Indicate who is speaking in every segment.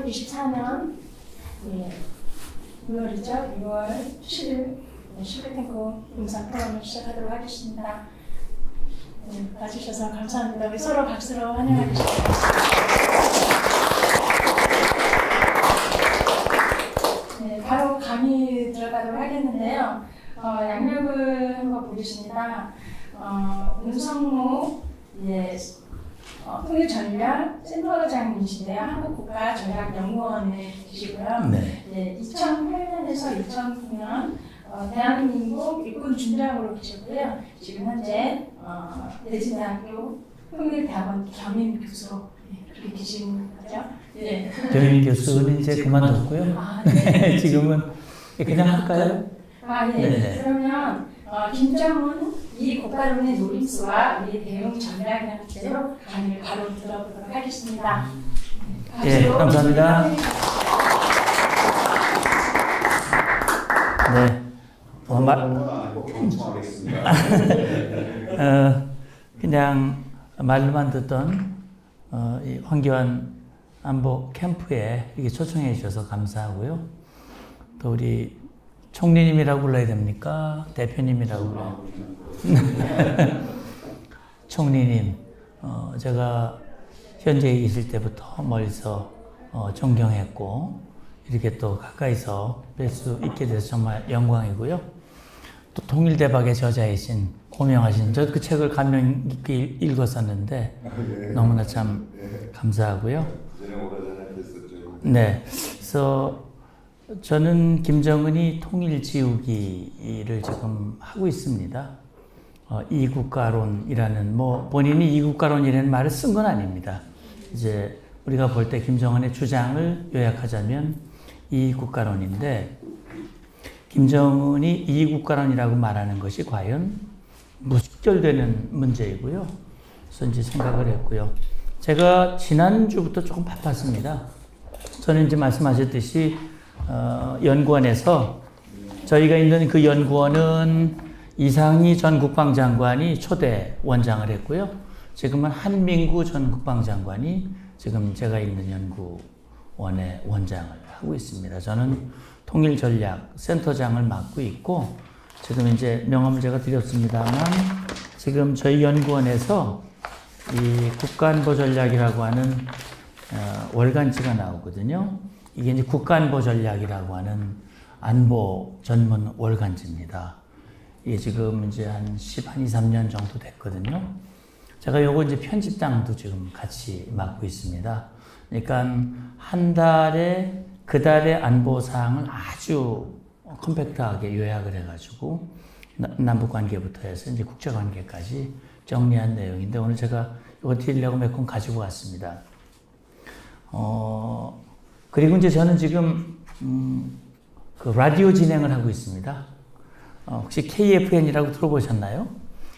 Speaker 1: 2024년 6월이죠. 6월 7일 슈퍼탱커 임상 프로그램을 시작하도록 하겠습니다. 와주셔서 감사합니다. 우리 서로 박수로 환영하겠습니다. 바로 강의 들어가도록 하겠는데요. 양력을 한번 보겠습니다. 문성무 통일전략 센터장이신데요. 한국국가전략연구원이시고요. 네. 2008년에서 2009년 대한민국 육군 준장으로 계셨고요. 지금 현재 대진대학교 통일대학원 겸임 교수로 그렇게 계신 거죠. 네.
Speaker 2: 겸임 교수는 이제 그만뒀고요. 네. 지금은 그냥 할까요?
Speaker 1: 네. 그러면 김정은 이 국가론의 노림수와 우리 대응 전략이라는 주제로 강의를 바로 들어보도록 하겠습니다.
Speaker 2: 예, 감사합니다. 네. 그냥 말로만 듣던 이 황교안 안보 캠프에 이렇게 초청해 주셔서 감사하고요. 또 우리 총리님이라고 불러야 됩니까? 대표님이라고 불러요. 총리님, 제가 현재에 있을 때부터 멀리서 존경했고 이렇게 또 가까이서 뵐 수 있게 돼서 정말 영광이고요. 또 통일대박의 저자이신 고명하신 저 그 책을 감명 깊게 읽었었는데 너무나 참 감사하고요. 네, 그래서 저는 김정은이 통일 지우기를 지금 하고 있습니다. 이국가론이라는 본인이 이국가론이라는 말을 쓴 건 아닙니다. 이제 우리가 볼 때 김정은의 주장을 요약하자면 이국가론인데 김정은이 이국가론이라고 말하는 것이 과연 무식결되는 문제이고요. 그래서 이제 생각을 했고요. 제가 지난주부터 조금 바빴습니다. 저는 이제 말씀하셨듯이 연구원에서 저희가 있는 그 연구원은 이상희 전 국방장관이 초대 원장을 했고요. 지금은 한민구 전 국방장관이 지금 제가 있는 연구원의 원장을 하고 있습니다. 저는 통일전략센터장을 맡고 있고 지금 이제 명함을 제가 드렸습니다만 지금 저희 연구원에서 이 국가안보전략이라고 하는 월간지가 나오거든요. 이게 이제 국가안보전략이라고 하는 안보 전문 월간지입니다. 이게 지금 이제 한 2, 3년 정도 됐거든요. 제가 요거 이제 편집장도 지금 같이 맡고 있습니다. 그러니까 한 달에 그 달의 안보 사항을 아주 컴팩트하게 요약을 해가지고 남북 관계부터 해서 이제 국제 관계까지 정리한 내용인데 오늘 제가 이거 드리려고 몇 권 가지고 왔습니다. 그리고 이제 저는 지금 그 라디오 진행을 하고 있습니다. 혹시 KFN이라고 들어보셨나요?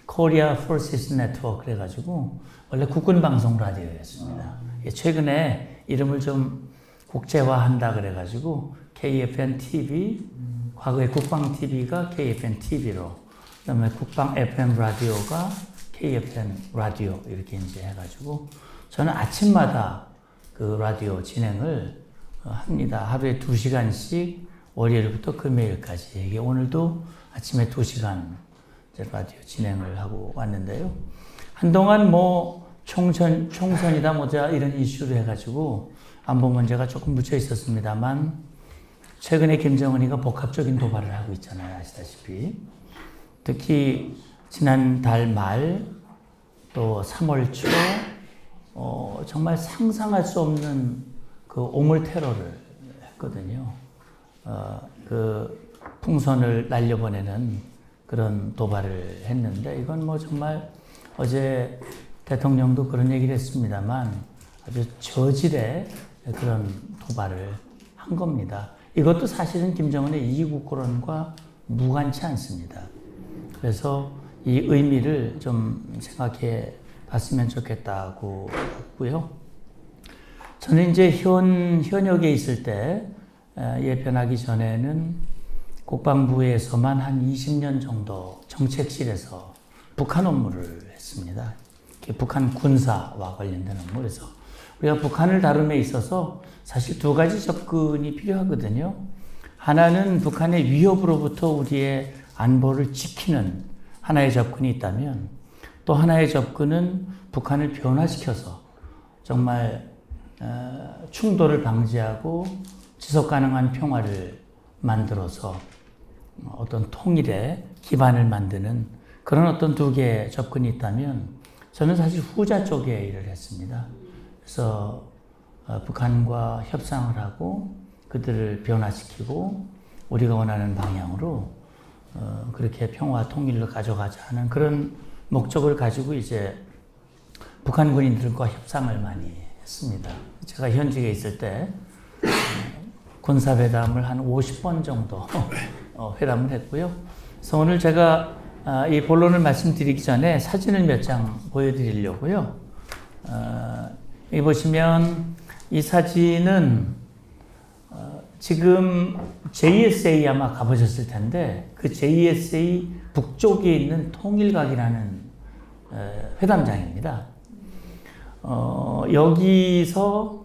Speaker 2: Korea Forces Network 그래가지고 원래 국군 방송 라디오였습니다. 최근에 이름을 좀 국제화한다 그래가지고 KFN TV, 과거에 국방 TV가 KFN TV로, 그다음에 국방 FM 라디오가 KFN 라디오 이렇게 이제 해가지고 저는 아침마다 그 라디오 진행을 합니다. 하루에 2시간씩 월요일부터 금요일까지. 이게 오늘도 아침에 2시간 라디오 진행을 하고 왔는데요. 한동안 총선이다 뭐자 이런 이슈로 해가지고 안보 문제가 조금 묻혀 있었습니다만 최근에 김정은이가 복합적인 도발을 하고 있잖아요. 아시다시피. 특히 지난 달 말 또 3월 초 정말 상상할 수 없는 그 오물 테러를 했거든요. 그 풍선을 날려보내는 그런 도발을 했는데 이건 정말 어제 대통령도 그런 얘기를 했습니다만 아주 저질의 그런 도발을 한 겁니다. 이것도 사실은 김정은의 이국거론과 무관치 않습니다. 그래서 이 의미를 좀 생각해 봤으면 좋겠다고 했고요. 저는 이제 현역에 있을 때 예편하기 전에는 국방부에서만 한 20년 정도 정책실에서 북한 업무를 했습니다. 북한 군사와 관련된 업무. 그래서 우리가 북한을 다룸에 있어서 사실 두 가지 접근이 필요하거든요. 하나는 북한의 위협으로부터 우리의 안보를 지키는 하나의 접근이 있다면, 또 하나의 접근은 북한을 변화시켜서 정말 충돌을 방지하고 지속 가능한 평화를 만들어서 어떤 통일의 기반을 만드는 그런 어떤 두 개의 접근이 있다면 저는 사실 후자 쪽에 일을 했습니다. 그래서 북한과 협상을 하고 그들을 변화시키고 우리가 원하는 방향으로 그렇게 평화 통일로 가져가자 하는 그런 목적을 가지고 이제 북한 군인들과 협상을 많이 했습니다. 제가 현직에 있을 때 군사회담을 한 50번 정도 회담을 했고요. 그래서 오늘 제가 이 본론을 말씀드리기 전에 사진을 몇 장 보여드리려고요. 여기 보시면 이 사진은 지금 JSA 아마 가보셨을 텐데 그 JSA 북쪽에 있는 통일각이라는 회담장입니다. 여기서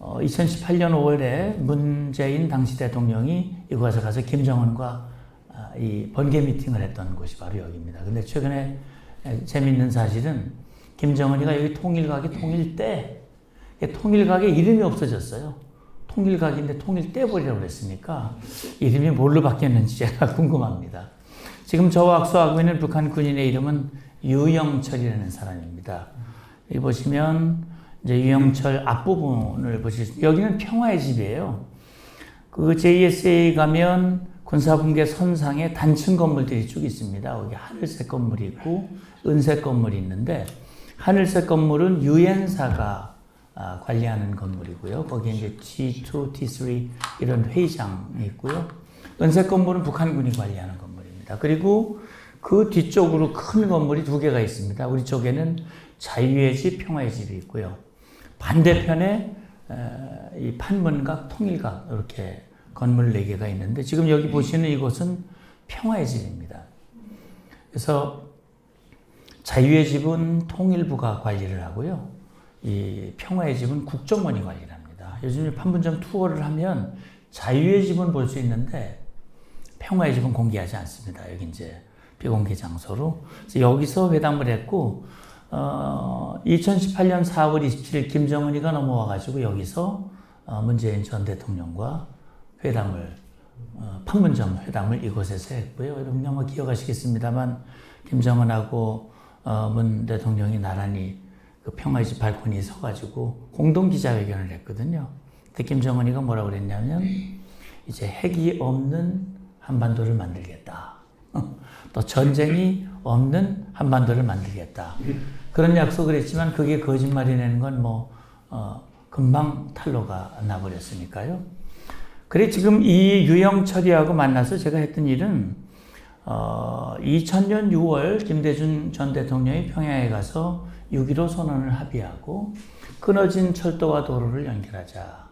Speaker 2: 2018년 5월에 문재인 당시 대통령이 이곳에 가서 김정은과 이 번개 미팅을 했던 곳이 바로 여기입니다. 근데 최근에 재밌는 사실은 김정은이가 여기 통일각이 통일 때 통일각에 이름이 없어졌어요. 통일각인데 통일 떼버리라고 그랬으니까 이름이 뭘로 바뀌었는지 제가 궁금합니다. 지금 저와 악수하고 있는 북한 군인의 이름은 유영철이라는 사람입니다. 여기 보시면 이제 유영철 앞부분을 보시면 여기는 평화의 집이에요. 그 JSA 가면 군사분계 선상에 단층 건물들이 쭉 있습니다. 여기 하늘색 건물이 있고 은색 건물이 있는데 하늘색 건물은 유엔사가 관리하는 건물이고요. 거기에 이제 G2, T3 이런 회의장이 있고요. 은색 건물은 북한군이 관리하는 건물입니다. 그리고 그 뒤쪽으로 큰 건물이 두 개가 있습니다. 우리 쪽에는 자유의 집, 평화의 집이 있고요. 반대편에 이 판문각, 통일각 이렇게 건물 4개가 있는데 지금 여기 보시는 이곳은 평화의 집입니다. 그래서 자유의 집은 통일부가 관리를 하고요. 이 평화의 집은 국정원이 관리를 합니다. 요즘 판문점 투어를 하면 자유의 집은 볼 수 있는데 평화의 집은 공개하지 않습니다. 여기 이제 비공개 장소로. 그래서 여기서 회담을 했고 2018년 4월 27일 김정은이가 넘어와가지고 여기서 문재인 전 대통령과 회담을 판문점 회담을 이곳에서 했고요. 여러분 아마 기억하시겠습니다만 김정은하고 문 대통령이 나란히 그 평화의 집 발코니에 서가지고 공동 기자회견을 했거든요. 그때 김정은이가 뭐라고 그랬냐면 이제 핵이 없는 한반도를 만들겠다. 또 전쟁이 없는 한반도를 만들겠다. 그런 약속을 했지만 그게 거짓말이 되는 건 금방 탄로가 나버렸으니까요. 그래 지금 이 유영철이하고 만나서 제가 했던 일은 2000년 6월 김대중 전 대통령이 평양에 가서 6.15 선언을 합의하고 끊어진 철도와 도로를 연결하자.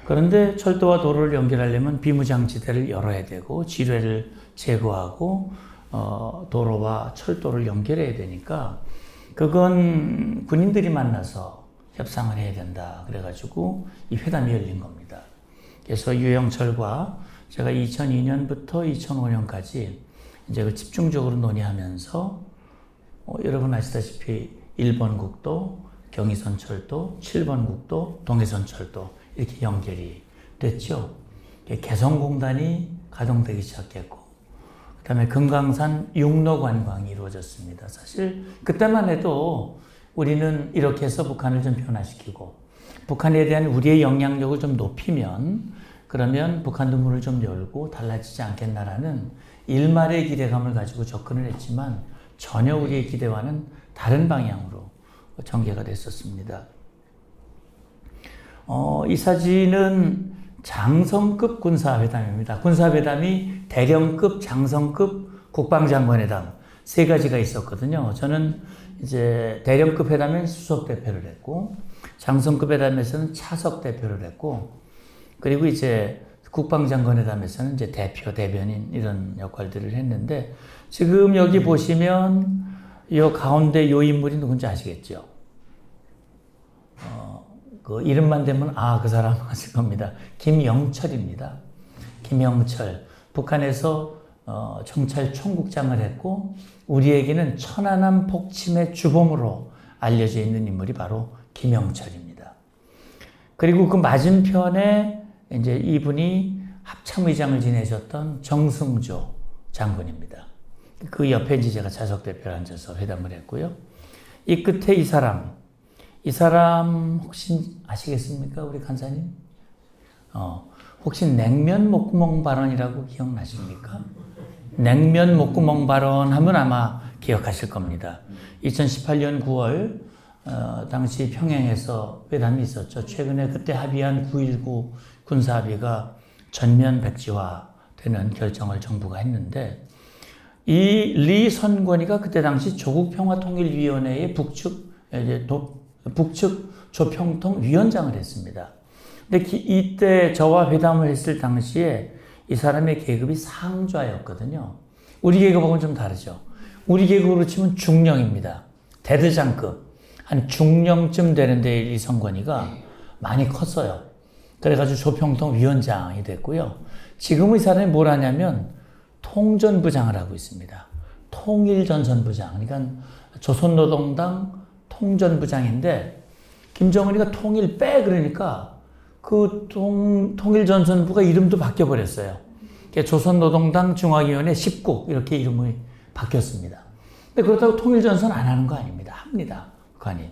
Speaker 2: 그런데 철도와 도로를 연결하려면 비무장지대를 열어야 되고 지뢰를 제거하고 도로와 철도를 연결해야 되니까 그건 군인들이 만나서 협상을 해야 된다. 그래가지고 이 회담이 열린 겁니다. 그래서 유영철과 제가 2002년부터 2005년까지 이제 그 집중적으로 논의하면서 여러분 아시다시피 1번 국도, 경의선 철도, 7번 국도, 동해선 철도 이렇게 연결이 됐죠. 개성공단이 가동되기 시작했고 그 다음에 금강산 육로 관광이 이루어졌습니다. 사실 그때만 해도 우리는 이렇게 해서 북한을 좀 변화시키고 북한에 대한 우리의 영향력을 좀 높이면 그러면 북한도 문을 좀 열고 달라지지 않겠나라는 일말의 기대감을 가지고 접근을 했지만 전혀 우리의 기대와는 다른 방향으로 전개가 됐었습니다. 이 사진은 장성급 군사회담입니다. 군사회담이 대령급, 장성급, 국방장관회담 세 가지가 있었거든요. 저는 이제 대령급 회담엔 수석 대표를 했고 장성급 회담에서는 차석 대표를 했고 그리고 이제 국방장관회담에서는 이제 대표, 대변인 이런 역할들을 했는데 지금 여기 보시면 이 가운데 이 인물이 누군지 아시겠죠? 그 이름만 대면 그 사람 아실 겁니다. 김영철입니다. 김영철. 북한에서 정찰 총국장을 했고 우리에게는 천안함 폭침의 주범으로 알려져 있는 인물이 바로 김영철입니다. 그리고 그 맞은편에 이제 이분이 합참의장을 지내셨던 정승조 장군입니다. 그 옆에 이제 제가 자석대표로 앉아서 회담을 했고요. 이 끝에 이 사람 혹시 아시겠습니까? 우리 간사님? 혹시 냉면 목구멍 발언이라고 기억나십니까? 냉면 목구멍 발언 하면 아마 기억하실 겁니다. 2018년 9월 당시 평양에서 회담이 있었죠. 최근에 그때 합의한 9.19 군사합의가 전면 백지화되는 결정을 정부가 했는데 이 리 선권위가 그때 당시 조국평화통일위원회의 북측 조평통위원장을 했습니다. 근데 이때 저와 회담을 했을 당시에 이 사람의 계급이 상좌였거든요. 우리 계급하고는 좀 다르죠. 우리 계급으로 치면 중령입니다. 대대장급. 한 중령쯤 되는데 이 선권위가 많이 컸어요. 그래가지고 조평통위원장이 됐고요. 지금 이 사람이 뭘 하냐면 통전부장을 하고 있습니다. 통일전선부장. 그러니까 조선노동당 통전부장인데 김정은이가 통일 빼 그러니까 그 통일전선부가 이름도 바뀌어버렸어요. 조선노동당 중앙위원회 19 이렇게 이름이 바뀌었습니다. 근데 그렇다고 통일전선 안 하는 거 아닙니다. 합니다. 북한이.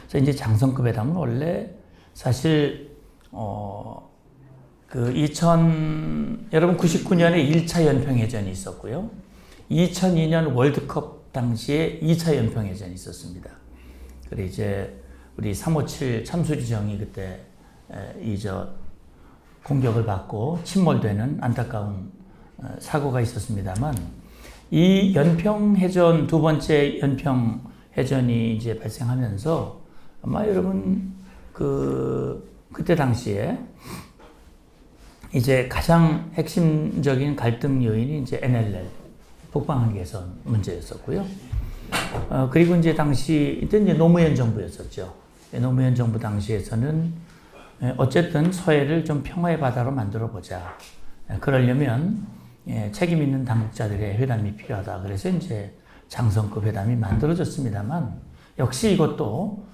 Speaker 2: 그래서 이제 장성급 회담은 원래 사실 여러분 99년에 1차 연평해전이 있었고요. 2002년 월드컵 당시에 2차 연평해전이 있었습니다. 그리고 이제 우리 357 참수리정이 그때 공격을 받고 침몰되는 안타까운 사고가 있었습니다만 이 연평해전 두 번째 연평해전이 이제 발생하면서 아마 여러분 그때 당시에 이제 가장 핵심적인 갈등 요인이 이제 NLL 북방한 개선 문제였었고요. 그리고 이제 이때 이제 노무현 정부였었죠. 노무현 정부 당시에서는 어쨌든 서해를 좀 평화의 바다로 만들어 보자. 그러려면 책임 있는 당국자들의 회담이 필요하다. 그래서 이제 장성급 회담이 만들어졌습니다만 역시 이것도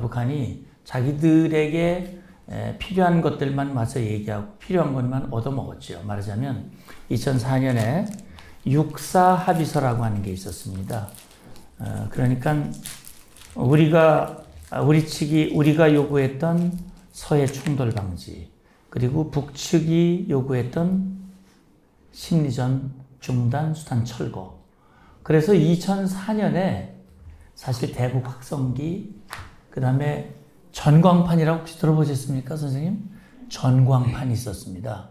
Speaker 2: 북한이 자기들에게 필요한 것들만 와서 얘기하고 필요한 것만 얻어먹었죠. 말하자면 2004년에 육사 합의서라고 하는 게 있었습니다. 그러니까 우리가 요구했던 서해 충돌 방지, 그리고 북측이 요구했던 심리전 중단, 수단 철거. 그래서 2004년에 사실 대북 확성기, 그 다음에 전광판이라고 혹시 들어보셨습니까, 선생님? 전광판이 있었습니다.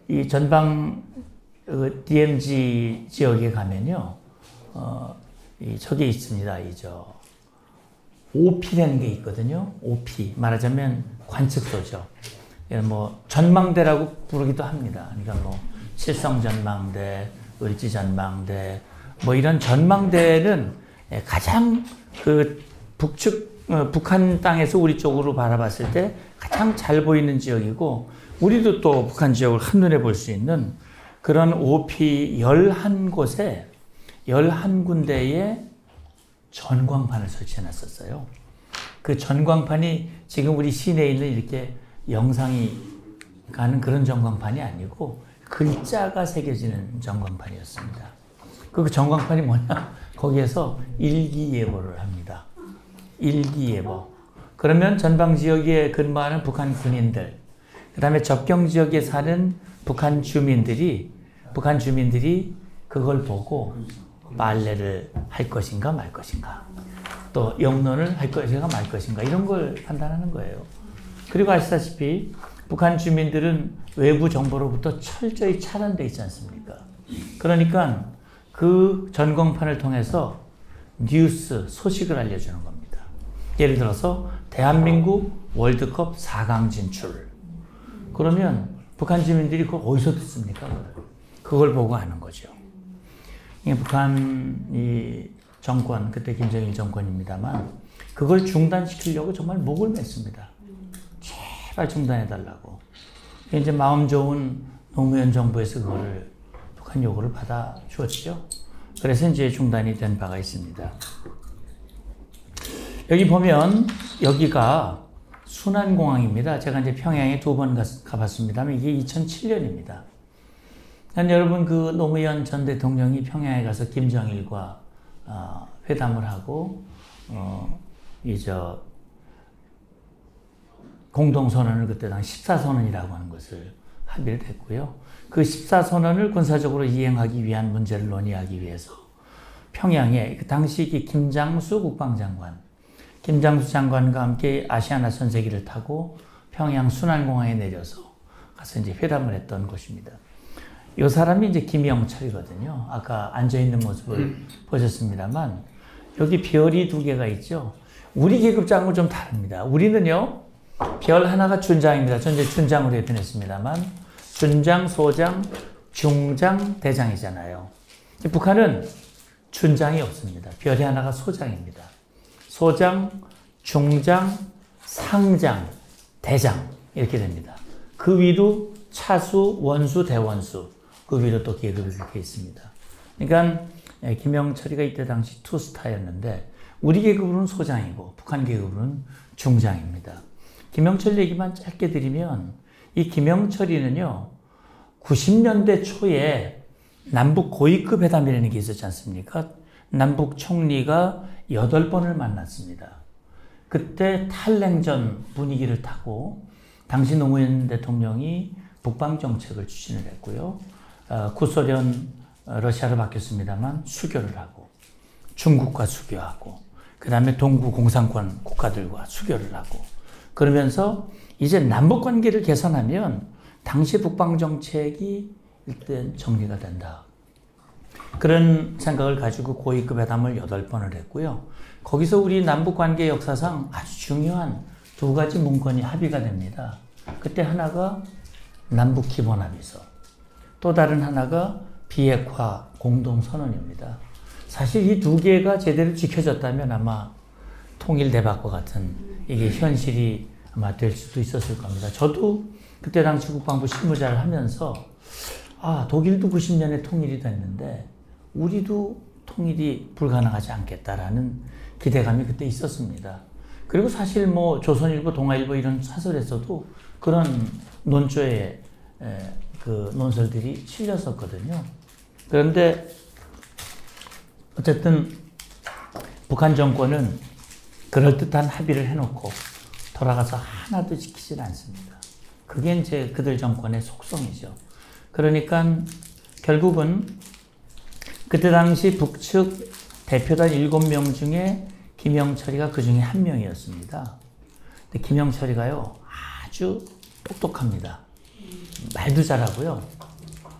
Speaker 2: 이 전방 DMZ 지역에 가면요, 저게 있습니다. OP라는 게 있거든요. OP. 말하자면 관측소죠. 전망대라고 부르기도 합니다. 그러니까 칠성전망대, 을지전망대, 이런 전망대는 가장 북한 땅에서 우리 쪽으로 바라봤을 때 가장 잘 보이는 지역이고, 우리도 또 북한 지역을 한눈에 볼 수 있는 그런 OP 11곳에 11군데에 전광판을 설치해 놨었어요. 그 전광판이 지금 우리 시내에 있는 이렇게 영상이 가는 그런 전광판이 아니고 글자가 새겨지는 전광판이었습니다. 그 전광판이 뭐냐? 거기에서 일기예보를 합니다. 일기예보. 그러면 전방 지역에 근무하는 북한 군인들, 그 다음에 접경 지역에 사는 북한 주민들이 그걸 보고 빨래를 할 것인가 말 것인가, 또 영론을 할 것인가 말 것인가, 이런 걸 판단하는 거예요. 그리고 아시다시피 북한 주민들은 외부 정보로부터 철저히 차단되어 있지 않습니까? 그러니까 그 전광판을 통해서 뉴스, 소식을 알려주는 겁니다. 예를 들어서 대한민국 월드컵 4강 진출. 그러면 북한 주민들이 그걸 어디서 듣습니까? 그걸 보고 아는 거죠. 북한 정권, 그때 김정일 정권입니다만 그걸 중단시키려고 정말 목을 맸습니다. 제발 중단해달라고. 이제 마음 좋은 노무현 정부에서 그거를 북한 요구를 받아 주었죠. 그래서 이제 중단이 된 바가 있습니다. 여기 보면 여기가 순안공항입니다. 제가 이제 평양에 2번 가봤습니다만 이게 2007년입니다. 여러분 그 노무현 전 대통령이 평양에 가서 김정일과 회담을 하고 공동선언을 그때 당시 14선언이라고 하는 것을 합의를 했고요. 그 14선언을 군사적으로 이행하기 위한 문제를 논의하기 위해서 평양에 그 당시 김장수 국방장관, 김장수 장관과 함께 아시아나 전세기를 타고 평양 순안공항에 내려서 가서 이제 회담을 했던 곳입니다. 이 사람이 이제 김영철이거든요. 아까 앉아있는 모습을 보셨습니다만 여기 별이 2개가 있죠. 우리 계급장하고 좀 다릅니다. 우리는요, 별 하나가 준장입니다. 전 이제 준장으로 변했습니다만 준장, 소장, 중장, 대장이잖아요. 북한은 준장이 없습니다. 별이 하나가 소장입니다. 소장, 중장, 상장, 대장 이렇게 됩니다. 그 위로 차수, 원수, 대원수 그 위로 또 계급이 그렇게 있습니다. 그러니까 김영철이가 이때 당시 투스타였는데 우리 계급으로는 소장이고 북한 계급으로는 중장입니다. 김영철 얘기만 짧게 드리면 이 김영철이는요 90년대 초에 남북 고위급 회담이라는 게 있었지 않습니까? 남북 총리가 8번을 만났습니다. 그때 탈냉전 분위기를 타고 당시 노무현 대통령이 북방 정책을 추진을 했고요. 구소련 러시아로 바뀌었습니다만 수교를 하고 중국과 수교하고 그 다음에 동구 공산권 국가들과 수교를 하고 그러면서 이제 남북 관계를 개선하면 당시 북방 정책이 일단 정리가 된다. 그런 생각을 가지고 고위급 회담을 8번을 했고요. 거기서 우리 남북 관계 역사상 아주 중요한 2가지 문건이 합의가 됩니다. 그때 하나가 남북 기본합의서, 또 다른 하나가 비핵화 공동선언입니다. 사실 이 2개가 제대로 지켜졌다면 아마 통일대박과 같은 이게 현실이 아마 될 수도 있었을 겁니다. 저도 그때 당시 국방부 실무자를 하면서 독일도 90년에 통일이 됐는데 우리도 통일이 불가능하지 않겠다라는 기대감이 그때 있었습니다. 그리고 사실 뭐 조선일보, 동아일보 이런 사설에서도 그런 논조에 그 논설들이 실렸었거든요. 그런데 어쨌든 북한 정권은 그럴듯한 합의를 해놓고 돌아가서 하나도 지키질 않습니다. 그게 이제 그들 정권의 속성이죠. 그러니까 결국은 그때 당시 북측 대표단 7명 중에 김영철이가 그 중에 1명이었습니다. 근데 김영철이가요, 아주 똑똑합니다. 말도 잘하고요.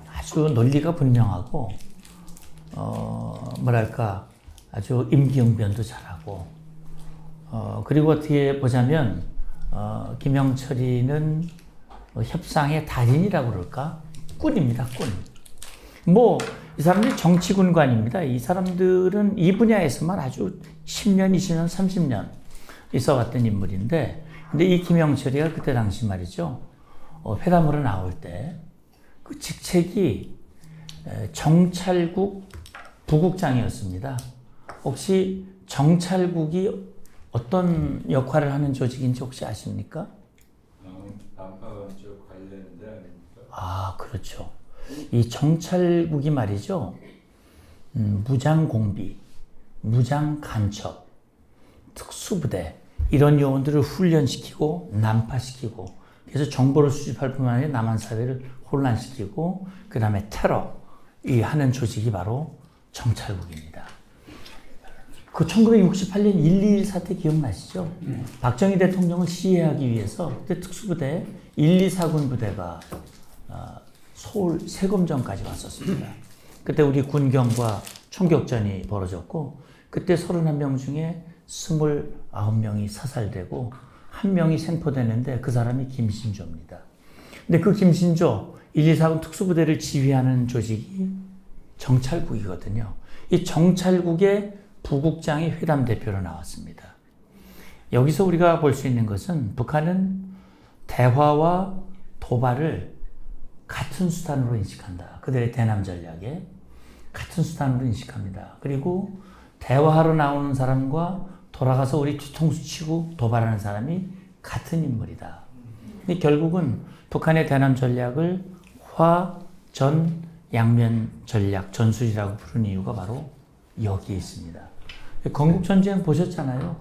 Speaker 2: 아주 논리가 분명하고, 아주 임기응변도 잘하고, 그리고 어떻게 보자면, 김영철이는 협상의 달인이라고 그럴까? 꾼입니다, 꾼. 이 사람들이 정치군관입니다. 이 사람들은 이 분야에서만 아주 10년, 20년, 30년 있어왔던 인물인데, 근데 이 김영철이가 그때 당시 말이죠, 회담으로 나올 때, 그 직책이 정찰국 부국장이었습니다. 혹시 정찰국이 어떤 역할을 하는 조직인지 혹시 아십니까?
Speaker 3: 남파원적 관련된 아닙니까?
Speaker 2: 그렇죠. 이 정찰국이 말이죠, 무장공비, 무장간첩, 특수부대 이런 요원들을 훈련시키고 난파시키고 그래서 정보를 수집할 뿐만 아니라 남한 사회를 혼란시키고 그 다음에 테러 이 하는 조직이 바로 정찰국입니다. 그 1968년 1.2.1 사태 기억나시죠? 박정희 대통령을 시해하기 위해서 그때 특수부대 1.2사군 부대가 서울 세검정까지 왔었습니다. 그때 우리 군경과 총격전이 벌어졌고 그때 31명 중에 29명이 사살되고 1명이 생포되는데 그 사람이 김신조입니다. 근데 그 김신조 1.2사군 특수부대를 지휘하는 조직이 정찰국이거든요. 이 정찰국의 부국장이 회담 대표로 나왔습니다. 여기서 우리가 볼 수 있는 것은 북한은 대화와 도발을 같은 수단으로 인식한다. 그들의 대남 전략에 같은 수단으로 인식합니다. 그리고 대화하러 나오는 사람과 돌아가서 우리 뒤통수 치고 도발하는 사람이 같은 인물이다. 근데 결국은 북한의 대남 전략을 화, 전, 양면 전략, 전술이라고 부르는 이유가 바로 여기에 있습니다. 건국전쟁 보셨잖아요.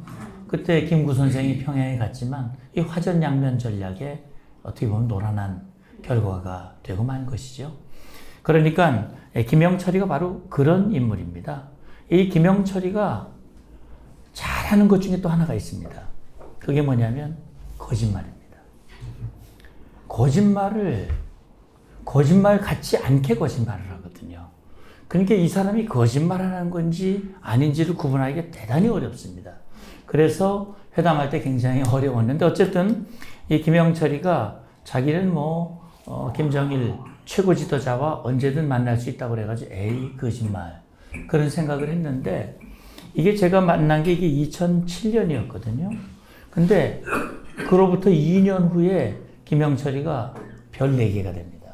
Speaker 2: 그때 김구 선생이 평양에 갔지만 이 화전 양면 전략에 어떻게 보면 노란한 결과가 되고 만 것이죠. 그러니까 김영철이가 바로 그런 인물입니다. 이 김영철이가 잘하는 것 중에 또 하나가 있습니다. 그게 뭐냐면 거짓말입니다. 거짓말 같지 않게 거짓말을 하거든요. 그러니까 이 사람이 거짓말하는 건지 아닌지를 구분하기가 대단히 어렵습니다. 그래서 회담할 때 굉장히 어려웠는데 어쨌든 이 김영철이가 자기는 김정일 최고 지도자와 언제든 만날 수 있다고 그래가지고 에이 거짓말 그런 생각을 했는데 이게 제가 만난 게 이게 2007년이었거든요. 근데 그로부터 2년 후에 김영철이가 별 4개가 됩니다.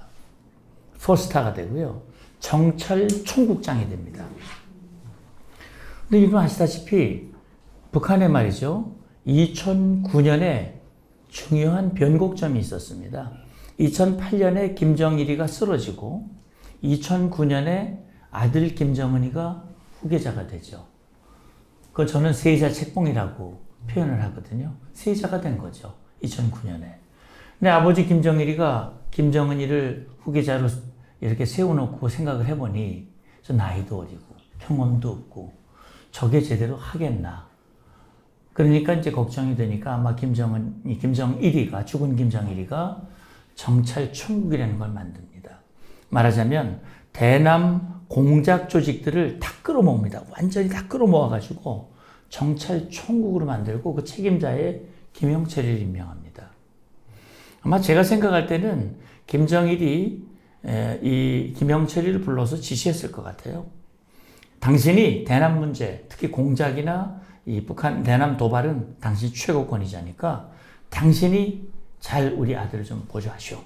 Speaker 2: 포스타가 되고요. 정찰 총국장이 됩니다. 근데 여러분 아시다시피 북한에 말이죠. 2009년에 중요한 변곡점이 있었습니다. 2008년에 김정일이가 쓰러지고 2009년에 아들 김정은이가 후계자가 되죠. 그걸 저는 세자 책봉이라고 표현을 하거든요. 세자가 된 거죠. 2009년에. 근데 아버지 김정일이가 김정은이를 후계자로 이렇게 세워놓고 생각을 해보니 저 나이도 어리고 경험도 없고 저게 제대로 하겠나. 그러니까 이제 걱정이 되니까 아마 김정일이가 죽은 김정일이가 정찰 총국이라는 걸 만듭니다. 말하자면 대남 공작 조직들을 다 끌어모읍니다. 완전히 다 끌어모아가지고 정찰 총국으로 만들고 그 책임자에 김영철이를 임명합니다. 아마 제가 생각할 때는 김정일이 이 김영철이를 불러서 지시했을 것 같아요. 당신이 대남 문제, 특히 공작이나 이 북한 대남 도발은 당신 최고권이자니까 당신이 잘 우리 아들을 좀 보조하시오.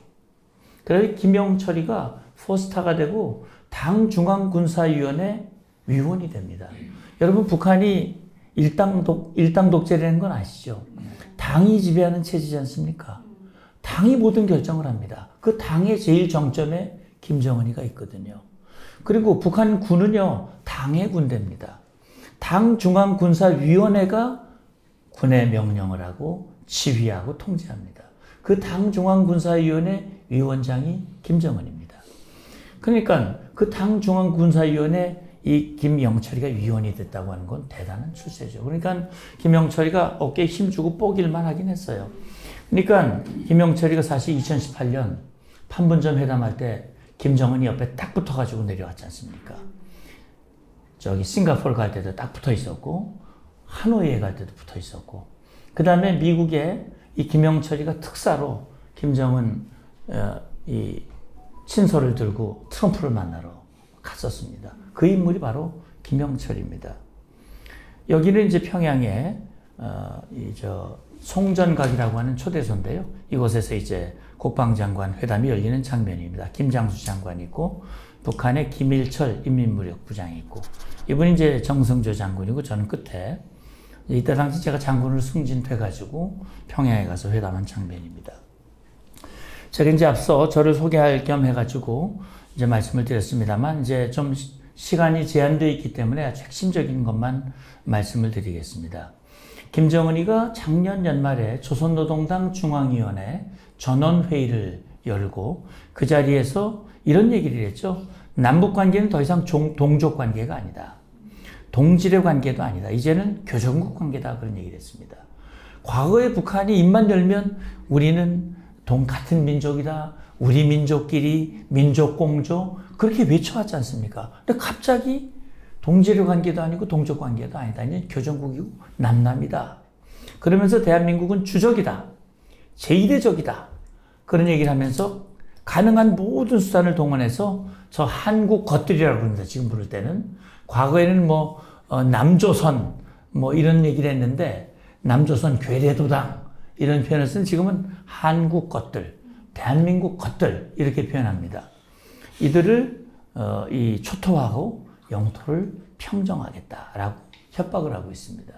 Speaker 2: 그래서 김영철이가 포스타가 되고 당 중앙군사위원회 위원이 됩니다. 여러분 북한이 일당 독재라는 건 아시죠? 당이 지배하는 체제지 않습니까? 당이 모든 결정을 합니다. 그 당의 제일 정점에 김정은이가 있거든요. 그리고 북한 군은요, 당의 군대입니다. 당 중앙군사위원회가 군의 명령을 하고 지휘하고 통제합니다. 그 당 중앙군사위원회 위원장이 김정은입니다. 그러니까 그 당 중앙군사위원회 이 김영철이가 위원이 됐다고 하는 건 대단한 출세죠. 그러니까 김영철이가 어깨에 힘주고 뽀길만 하긴 했어요. 그러니까 김영철이가 사실 2018년 판문점 회담할 때 김정은이 옆에 딱 붙어가지고 내려왔지 않습니까? 저기 싱가포르 갈 때도 딱 붙어 있었고 하노이에 갈 때도 붙어 있었고 그 다음에 미국에 이 김영철이가 특사로 김정은 이 친서를 들고 트럼프를 만나러 갔었습니다. 그 인물이 바로 김영철입니다. 여기는 이제 평양에 송전각이라고 하는 초대소인데요. 이곳에서 이제 국방장관 회담이 열리는 장면입니다. 김장수 장관이 있고 북한의 김일철 인민무력부장이 있고 이분이 이제 정성조 장군이고 저는 끝에 이때 당시 제가 장군으로 승진돼가지고 평양에 가서 회담한 장면입니다. 제가 이제 앞서 저를 소개할 겸 해가지고 이제 말씀을 드렸습니다만 이제 좀 시간이 제한되어 있기 때문에 아주 핵심적인 것만 말씀을 드리겠습니다. 김정은이가 작년 연말에 조선노동당 중앙위원회 전원회의를 열고 그 자리에서 이런 얘기를 했죠. 남북관계는 더 이상 동족관계가 아니다. 동질의 관계도 아니다. 이제는 교전국 관계다. 그런 얘기를 했습니다. 과거에 북한이 입만 열면 우리는 같은 민족이다. 우리 민족끼리 민족공조 그렇게 외쳐왔지 않습니까? 근데 갑자기 동질의 관계도 아니고 동족 관계도 아니다. 이제 교전국이고 남남이다. 그러면서 대한민국은 주적이다. 제1의 그런 얘기를 하면서 가능한 모든 수단을 동원해서 저 한국 것들이라고 그럽니다. 지금 부를 때는. 과거에는 남조선 이런 얘기를 했는데 남조선 괴뢰도당 이런 표현을 쓴 지금은 한국 것들, 대한민국 것들 이렇게 표현합니다. 이들을 이 초토화하고 영토를 평정하겠다라고 협박을 하고 있습니다.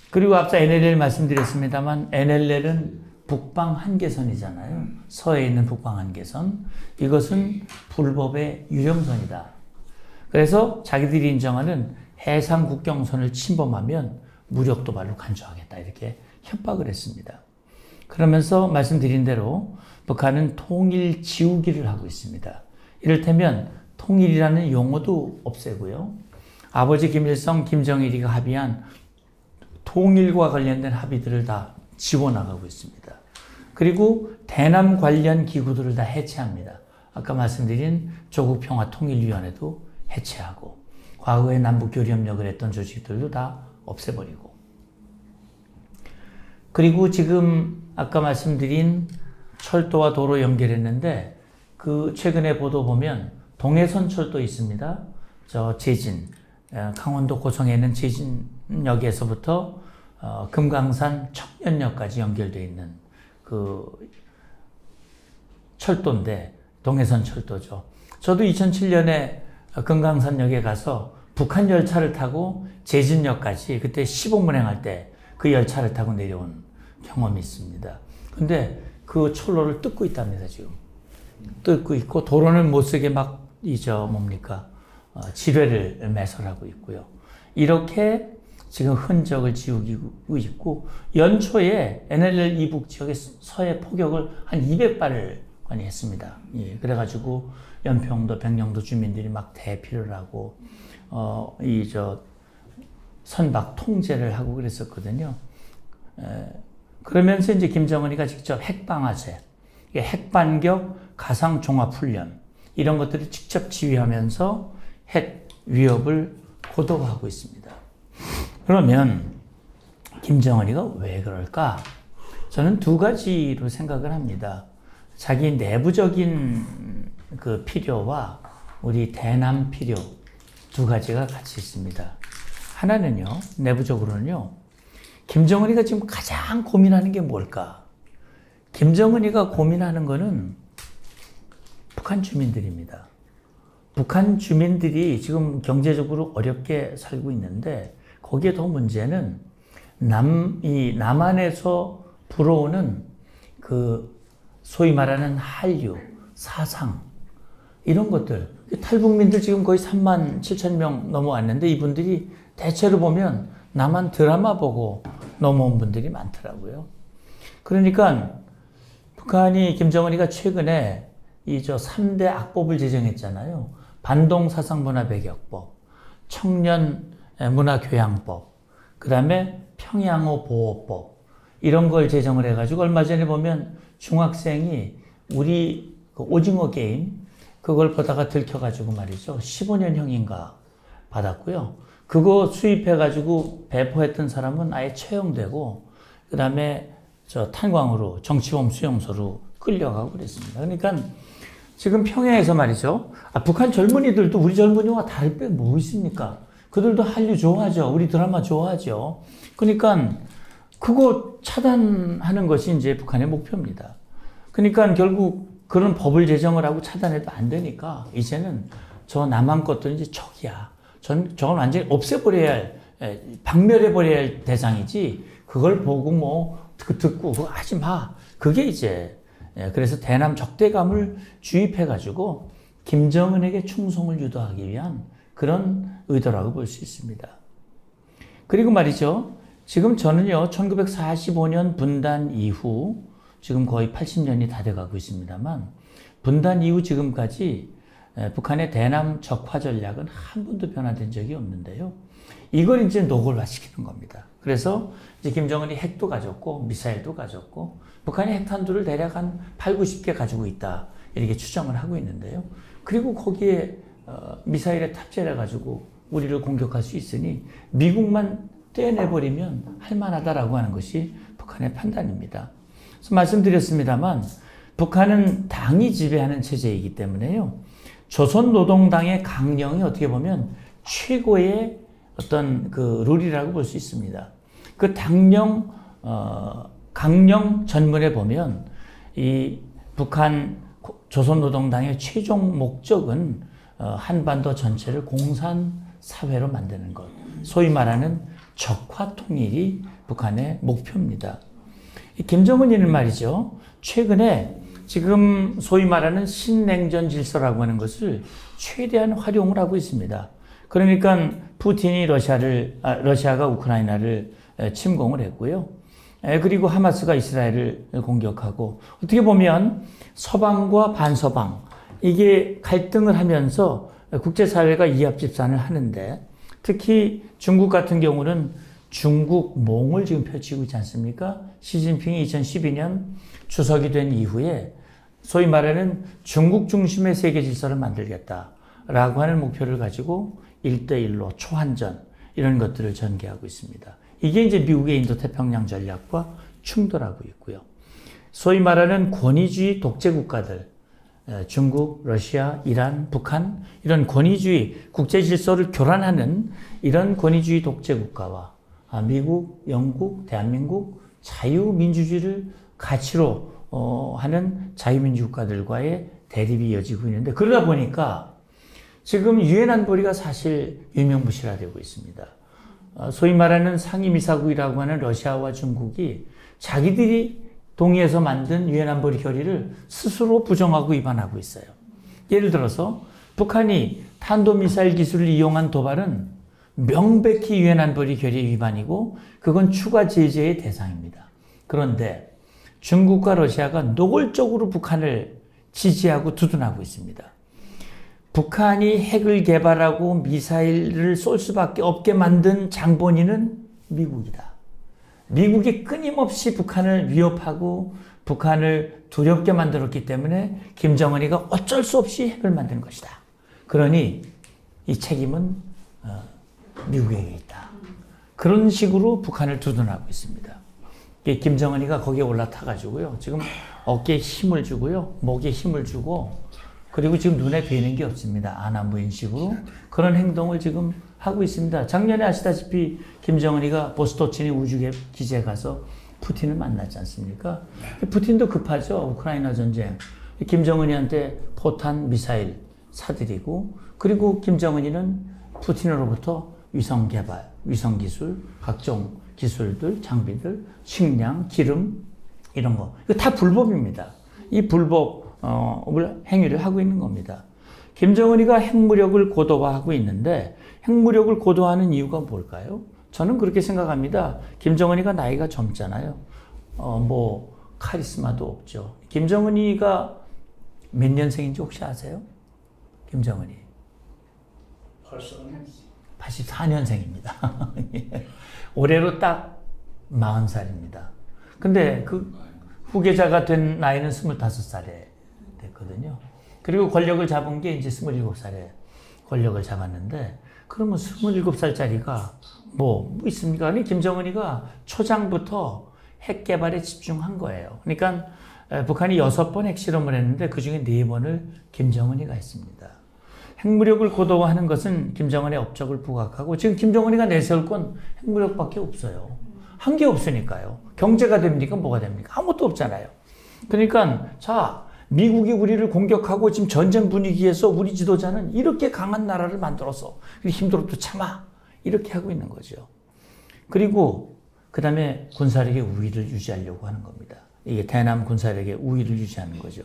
Speaker 2: 그리고 앞서 NLL 말씀드렸습니다만 NLL은 북방 한계선이잖아요. 서해에 있는 북방 한계선. 이것은 불법의 유령선이다. 그래서 자기들이 인정하는 해상 국경선을 침범하면 무력 도발을 간주하겠다 이렇게 협박을 했습니다. 그러면서 말씀드린 대로 북한은 통일 지우기를 하고 있습니다. 이를테면 통일이라는 용어도 없애고요. 아버지 김일성, 김정일이가 합의한 통일과 관련된 합의들을 다 지워나가고 있습니다. 그리고 대남 관련 기구들을 다 해체합니다. 아까 말씀드린 조국평화통일위원회도 해체하고 과거에 남북교류협력을 했던 조직들도 다 없애버리고 그리고 지금 아까 말씀드린 철도와 도로 연결했는데 그 최근에 보도 보면 동해선 철도 있습니다. 저 제진, 강원도 고성에 있는 제진역에서부터 금강산 청년역까지 연결되어 있는 그 철도인데 동해선 철도죠. 저도 2007년에 금강산역에 가서 북한 열차를 타고 제진역까지 그때 시범운행할 때 그 열차를 타고 내려온 경험이 있습니다. 근데 그 철로를 뜯고 있답니다, 지금. 뜯고 있고 도로는 못 쓰게 막 지뢰를 매설하고 있고요. 이렇게 지금 흔적을 지우고 있고 연초에 NLL 이북 지역의 서해 포격을 한 200발을 했습니다. 예, 그래가지고 연평도, 백령도 주민들이 막 대피를 하고 선박 통제를 하고 그랬었거든요. 그러면서 이제 김정은이가 직접 핵방아쇠, 핵반격 가상종합훈련 이런 것들을 직접 지휘하면서 핵 위협을 고도화하고 있습니다. 그러면 김정은이가 왜 그럴까? 저는 두 가지로 생각을 합니다. 자기 내부적인 그 필요와 우리 대남 필요 두 가지가 같이 있습니다. 하나는요, 내부적으로는요, 김정은이가 지금 가장 고민하는 게 뭘까? 김정은이가 고민하는 거는 북한 주민들입니다. 북한 주민들이 지금 경제적으로 어렵게 살고 있는데 거기에 더 문제는 남한에서 불어오는 그 소위 말하는 한류, 사상 이런 것들 탈북민들 지금 거의 3만 7천 명 넘어왔는데 이분들이 대체로 보면 남한 드라마 보고 넘어온 분들이 많더라고요. 그러니까 북한이 김정은이가 최근에 3대 악법을 제정했잖아요. 반동사상문화배격법, 청년문화교양법, 그 다음에 평양호 보호법 이런 걸 제정을 해가지고 얼마 전에 보면 중학생이 우리 오징어 게임 그걸 보다가 들켜가지고 말이죠. 15년형인가 받았고요. 그거 수입해가지고 배포했던 사람은 아예 처형되고 그 다음에 탄광으로 정치범 수용소로 끌려가고 그랬습니다. 그러니까 지금 평양에서 말이죠. 북한 젊은이들도 우리 젊은이와 다를 게 뭐 있습니까? 그들도 한류 좋아하죠. 우리 드라마 좋아하죠. 그러니까 그거 차단하는 것이 이제 북한의 목표입니다. 그러니까 결국 그런 법을 제정을 하고 차단해도 안 되니까 이제는 저 남한 것들은 이제 적이야. 저건 완전히 없애버려야 할, 박멸해버려야 할 대상이지 그걸 보고 듣고 그거 하지 마. 그게 이제 그래서 대남 적대감을 주입해가지고 김정은에게 충성을 유도하기 위한 그런 의도라고 볼 수 있습니다. 그리고 말이죠. 지금 저는요, 1945년 분단 이후 지금 거의 80년이 다 돼가고 있습니다만 분단 이후 지금까지 북한의 대남 적화 전략은 한 번도 변화된 적이 없는데요. 이걸 이제 노골화시키는 겁니다. 그래서 이제 김정은이 핵도 가졌고 미사일도 가졌고 북한이 핵탄두를 대략 한 8, 90개 가지고 있다 이렇게 추정을 하고 있는데요. 그리고 거기에 미사일에 탑재를 해가지고 우리를 공격할 수 있으니 미국만 떼내버리면 할만하다라고 하는 것이 북한의 판단입니다. 그래서 말씀드렸습니다만 북한은 당이 지배하는 체제이기 때문에요. 조선노동당의 강령이 어떻게 보면 최고의 어떤 그 룰이라고 볼 수 있습니다. 그 강령 전문에 보면 이 북한 조선노동당의 최종 목적은 한반도 전체를 공산사회로 만드는 것, 소위 말하는 적화 통일이 북한의 목표입니다. 김정은이는 말이죠, 최근에 지금 소위 말하는 신냉전 질서라고 하는 것을 최대한 활용을 하고 있습니다. 그러니까 푸틴이 러시아가 우크라이나를 침공을 했고요. 그리고 하마스가 이스라엘을 공격하고, 어떻게 보면 서방과 반서방, 이게 갈등을 하면서 국제사회가 이합집산을 하는데, 특히 중국 같은 경우는 중국몽을 지금 펼치고 있지 않습니까? 시진핑이 2012년 주석이 된 이후에 소위 말하는 중국 중심의 세계 질서를 만들겠다라고 하는 목표를 가지고 1대1로 초한전, 이런 것들을 전개하고 있습니다. 이게 이제 미국의 인도태평양 전략과 충돌하고 있고요. 소위 말하는 권위주의 독재 국가들, 중국, 러시아, 이란, 북한, 이런 권위주의 국제 질서를 교란하는 이런 권위주의 독재 국가와 미국, 영국, 대한민국, 자유민주주의를 가치로 하는 자유민주 국가들과의 대립이 이어지고 있는데, 그러다 보니까 지금 유엔 안보리가 사실 유명무실화되고 있습니다. 소위 말하는 상임이사국이라고 하는 러시아와 중국이 자기들이 동의해서 만든 유엔 안보리 결의를 스스로 부정하고 위반하고 있어요. 예를 들어서 북한이 탄도미사일 기술을 이용한 도발은 명백히 유엔 안보리 결의 위반이고 그건 추가 제재의 대상입니다. 그런데 중국과 러시아가 노골적으로 북한을 지지하고 두둔하고 있습니다. 북한이 핵을 개발하고 미사일을 쏠 수밖에 없게 만든 장본인은 미국이다. 미국이 끊임없이 북한을 위협하고 북한을 두렵게 만들었기 때문에 김정은이가 어쩔 수 없이 핵을 만든 것이다. 그러니 이 책임은 미국에게 있다. 그런 식으로 북한을 두둔하고 있습니다. 김정은이가 거기에 올라타가지고요, 지금 어깨에 힘을 주고요, 목에 힘을 주고, 그리고 지금 눈에 뵈는 게 없습니다. 아나무인식으로 그런 행동을 지금 하고 있습니다. 작년에 아시다시피 김정은이가 보스토치니 우주기지에 가서 푸틴을 만났지 않습니까? 푸틴도 급하죠. 우크라이나 전쟁. 김정은이한테 포탄 미사일 사들이고, 그리고 김정은이는 푸틴으로부터 위성 개발, 위성 기술, 각종 기술들, 장비들, 식량, 기름, 이런 거. 이거 다 불법입니다. 이 불법 행위를 하고 있는 겁니다. 김정은이가 핵무력을 고도화하고 있는데 핵무력을 고도화하는 이유가 뭘까요? 저는 그렇게 생각합니다. 김정은이가 나이가 젊잖아요. 카리스마도 없죠. 김정은이가 몇 년생인지 혹시 아세요? 김정은이 84년생입니다. 올해로 딱 40살입니다. 근데 그 후계자가 된 나이는 25살에 됐거든요. 그리고 권력을 잡은 게 이제 27살에 권력을 잡았는데, 그러면 27살짜리가 뭐 있습니까? 아니, 김정은이가 초장부터 핵 개발에 집중한 거예요. 그러니까 북한이 6번 핵실험을 했는데 그 중에 4번을 김정은이가 했습니다. 핵무력을 고도화하는 것은 김정은의 업적을 부각하고, 지금 김정은이가 내세울 건 핵무력밖에 없어요. 한 게 없으니까요. 경제가 됩니까? 뭐가 됩니까? 아무것도 없잖아요. 그러니까 자, 미국이 우리를 공격하고 지금 전쟁 분위기에서 우리 지도자는 이렇게 강한 나라를 만들어서 힘들어도 참아, 이렇게 하고 있는 거죠. 그리고 그 다음에 군사력의 우위를 유지하려고 하는 겁니다. 이게 대남 군사력의 우위를 유지하는 거죠.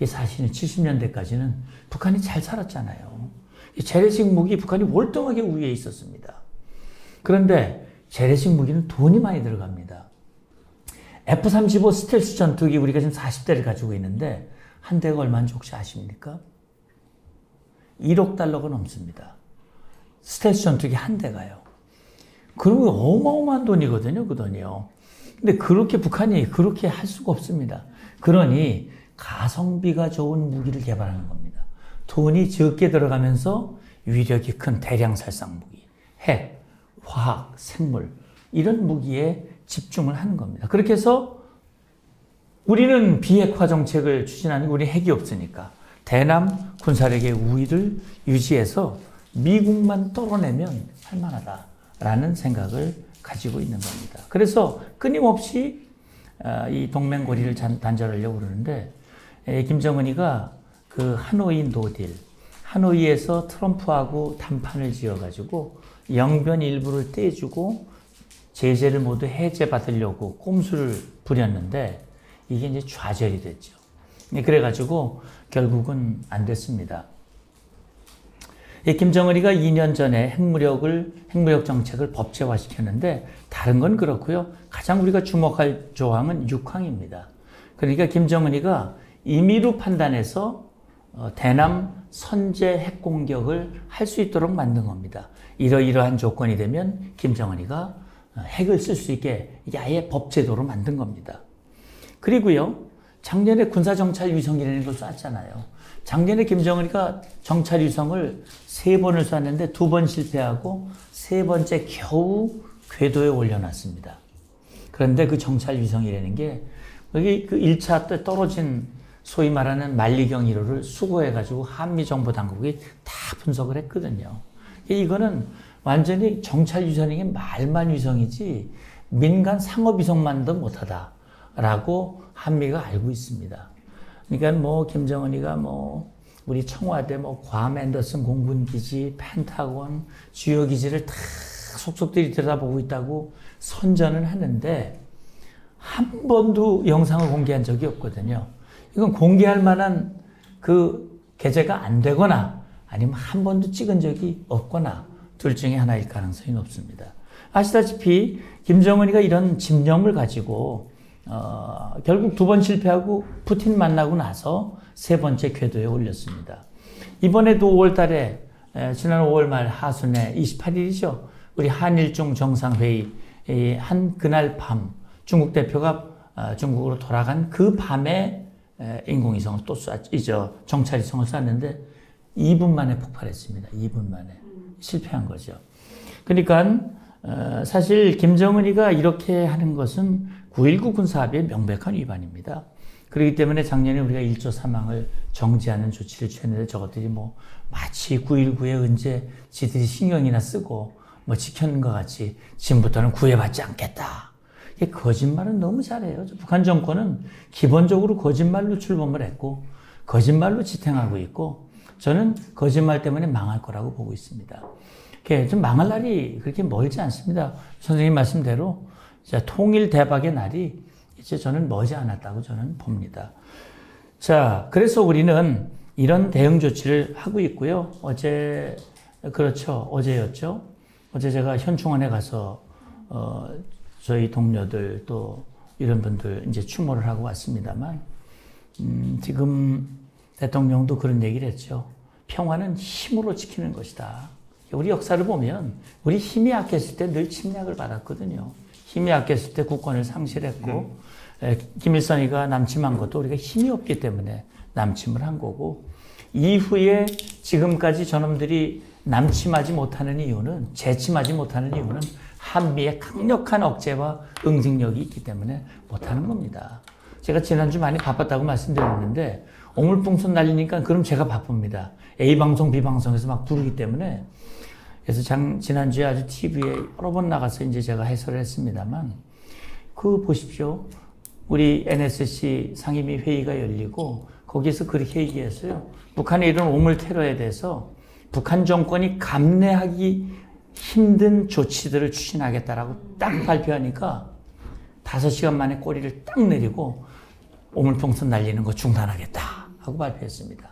Speaker 2: 이 사실은 70년대까지는 북한이 잘 살았잖아요. 재래식 무기 북한이 월등하게 우위에 있었습니다. 그런데 재래식 무기는 돈이 많이 들어갑니다. F-35 스텔스 전투기 우리가 지금 40대를 가지고 있는데 한 대가 얼마인지 혹시 아십니까? 1억 달러가 넘습니다. 스텔스 전투기 한 대가요. 그러면 어마어마한 돈이거든요, 그 돈이요. 근데 그렇게 북한이 그렇게 할 수가 없습니다. 그러니 가성비가 좋은 무기를 개발하는 겁니다. 돈이 적게 들어가면서 위력이 큰 대량 살상 무기, 핵, 화학, 생물, 이런 무기에 집중을 하는 겁니다. 그렇게 해서 우리는 비핵화 정책을 추진하는, 우리 핵이 없으니까 대남 군사력의 우위를 유지해서 미국만 떨어내면 할만하다라는 생각을 가지고 있는 겁니다. 그래서 끊임없이 이 동맹고리를 단절하려고 그러는데 김정은이가 그 하노이 노딜, 하노이에서 트럼프하고 담판을 지어가지고 영변 일부를 떼주고 제재를 모두 해제받으려고 꼼수를 부렸는데 이게 이제 좌절이 됐죠. 그래가지고 결국은 안 됐습니다. 김정은이가 2년 전에 핵무력 정책을 법제화시켰는데 다른 건 그렇고요. 가장 우리가 주목할 조항은 6항입니다. 그러니까 김정은이가 임의로 판단해서 대남 선제 핵공격을 할 수 있도록 만든 겁니다. 이러이러한 조건이 되면 김정은이가 핵을 쓸 수 있게 이게 아예 법제도로 만든 겁니다. 그리고요, 작년에 군사정찰위성이라는 걸 쐈잖아요. 작년에 김정은이가 정찰위성을 3번을 쐈는데 2번 실패하고 3번째 겨우 궤도에 올려놨습니다. 그런데 그 정찰위성이라는 게 여기 그 1차 때 떨어진 소위 말하는 만리경 1호를 수거해가지고 한미정보당국이 다 분석을 했거든요. 이거는 완전히 정찰위성이 말만 위성이지 민간 상업위성만도 못하다라고 한미가 알고 있습니다. 그러니까 뭐 김정은이가 뭐 우리 청와대 뭐 괌 앤더슨 공군기지, 펜타곤 주요 기지를 다 속속들이 들여다보고 있다고 선전은 하는데 한 번도 영상을 공개한 적이 없거든요. 이건 공개할 만한 그 게재가 안 되거나 아니면 한 번도 찍은 적이 없거나 둘 중에 하나일 가능성이 높습니다. 아시다시피 김정은이가 이런 집념을 가지고 결국 2번 실패하고 푸틴 만나고 나서 3번째 궤도에 올렸습니다. 이번에도 5월 달에 지난 5월 말 하순에 28일이죠. 우리 한일중 정상회의 한 그날 밤 중국 대표가 중국으로 돌아간 그 밤에 인공위성을 또 쐈죠. 정찰위성을 쐈는데 2분 만에 폭발했습니다. 2분 만에. 실패한 거죠. 그러니까 사실 김정은이가 이렇게 하는 것은 9.19 군사합의의 명백한 위반입니다. 그렇기 때문에 작년에 우리가 1조 3항을 정지하는 조치를 취했는데 저것들이 뭐 마치 9.19의 언제 지들이 신경이나 쓰고 뭐 지켰는 것 같이 지금부터는 구애받지 않겠다. 이게 거짓말은 너무 잘해요. 북한 정권은 기본적으로 거짓말로 출범을 했고 거짓말로 지탱하고 있고 저는 거짓말 때문에 망할 거라고 보고 있습니다. 좀 망할 날이 그렇게 멀지 않습니다. 선생님 말씀대로 통일 대박의 날이 이제 저는 머지 않았다고 저는 봅니다. 자, 그래서 우리는 이런 대응 조치를 하고 있고요. 어제였죠. 어제 제가 현충원에 가서 저희 동료들 또 이런 분들 이제 추모를 하고 왔습니다만 지금 대통령도 그런 얘기를 했죠. 평화는 힘으로 지키는 것이다. 우리 역사를 보면 우리 힘이 약했을 때 늘 침략을 받았거든요. 힘이 약했을 때 국권을 상실했고 김일성이가 남침한 것도 우리가 힘이 없기 때문에 남침을 한 거고 이후에 지금까지 저놈들이 남침하지 못하는 이유는 재침하지 못하는 이유는 한미의 강력한 억제와 응징력이 있기 때문에 못하는 겁니다. 제가 지난주 많이 바빴다고 말씀드렸는데 오물풍선 날리니까 그럼 제가 바쁩니다. A방송, B방송에서 막 부르기 때문에. 그래서 지난주에 아주 TV에 여러 번 나가서 이제 제가 해설을 했습니다만, 보십시오. 우리 NSC 상임위 회의가 열리고, 거기에서 그렇게 얘기했어요. 북한의 이런 오물 테러에 대해서 북한 정권이 감내하기 힘든 조치들을 추진하겠다라고 딱 발표하니까 5시간 만에 꼬리를 딱 내리고 오물풍선 날리는 거 중단하겠다 하고 발표했습니다.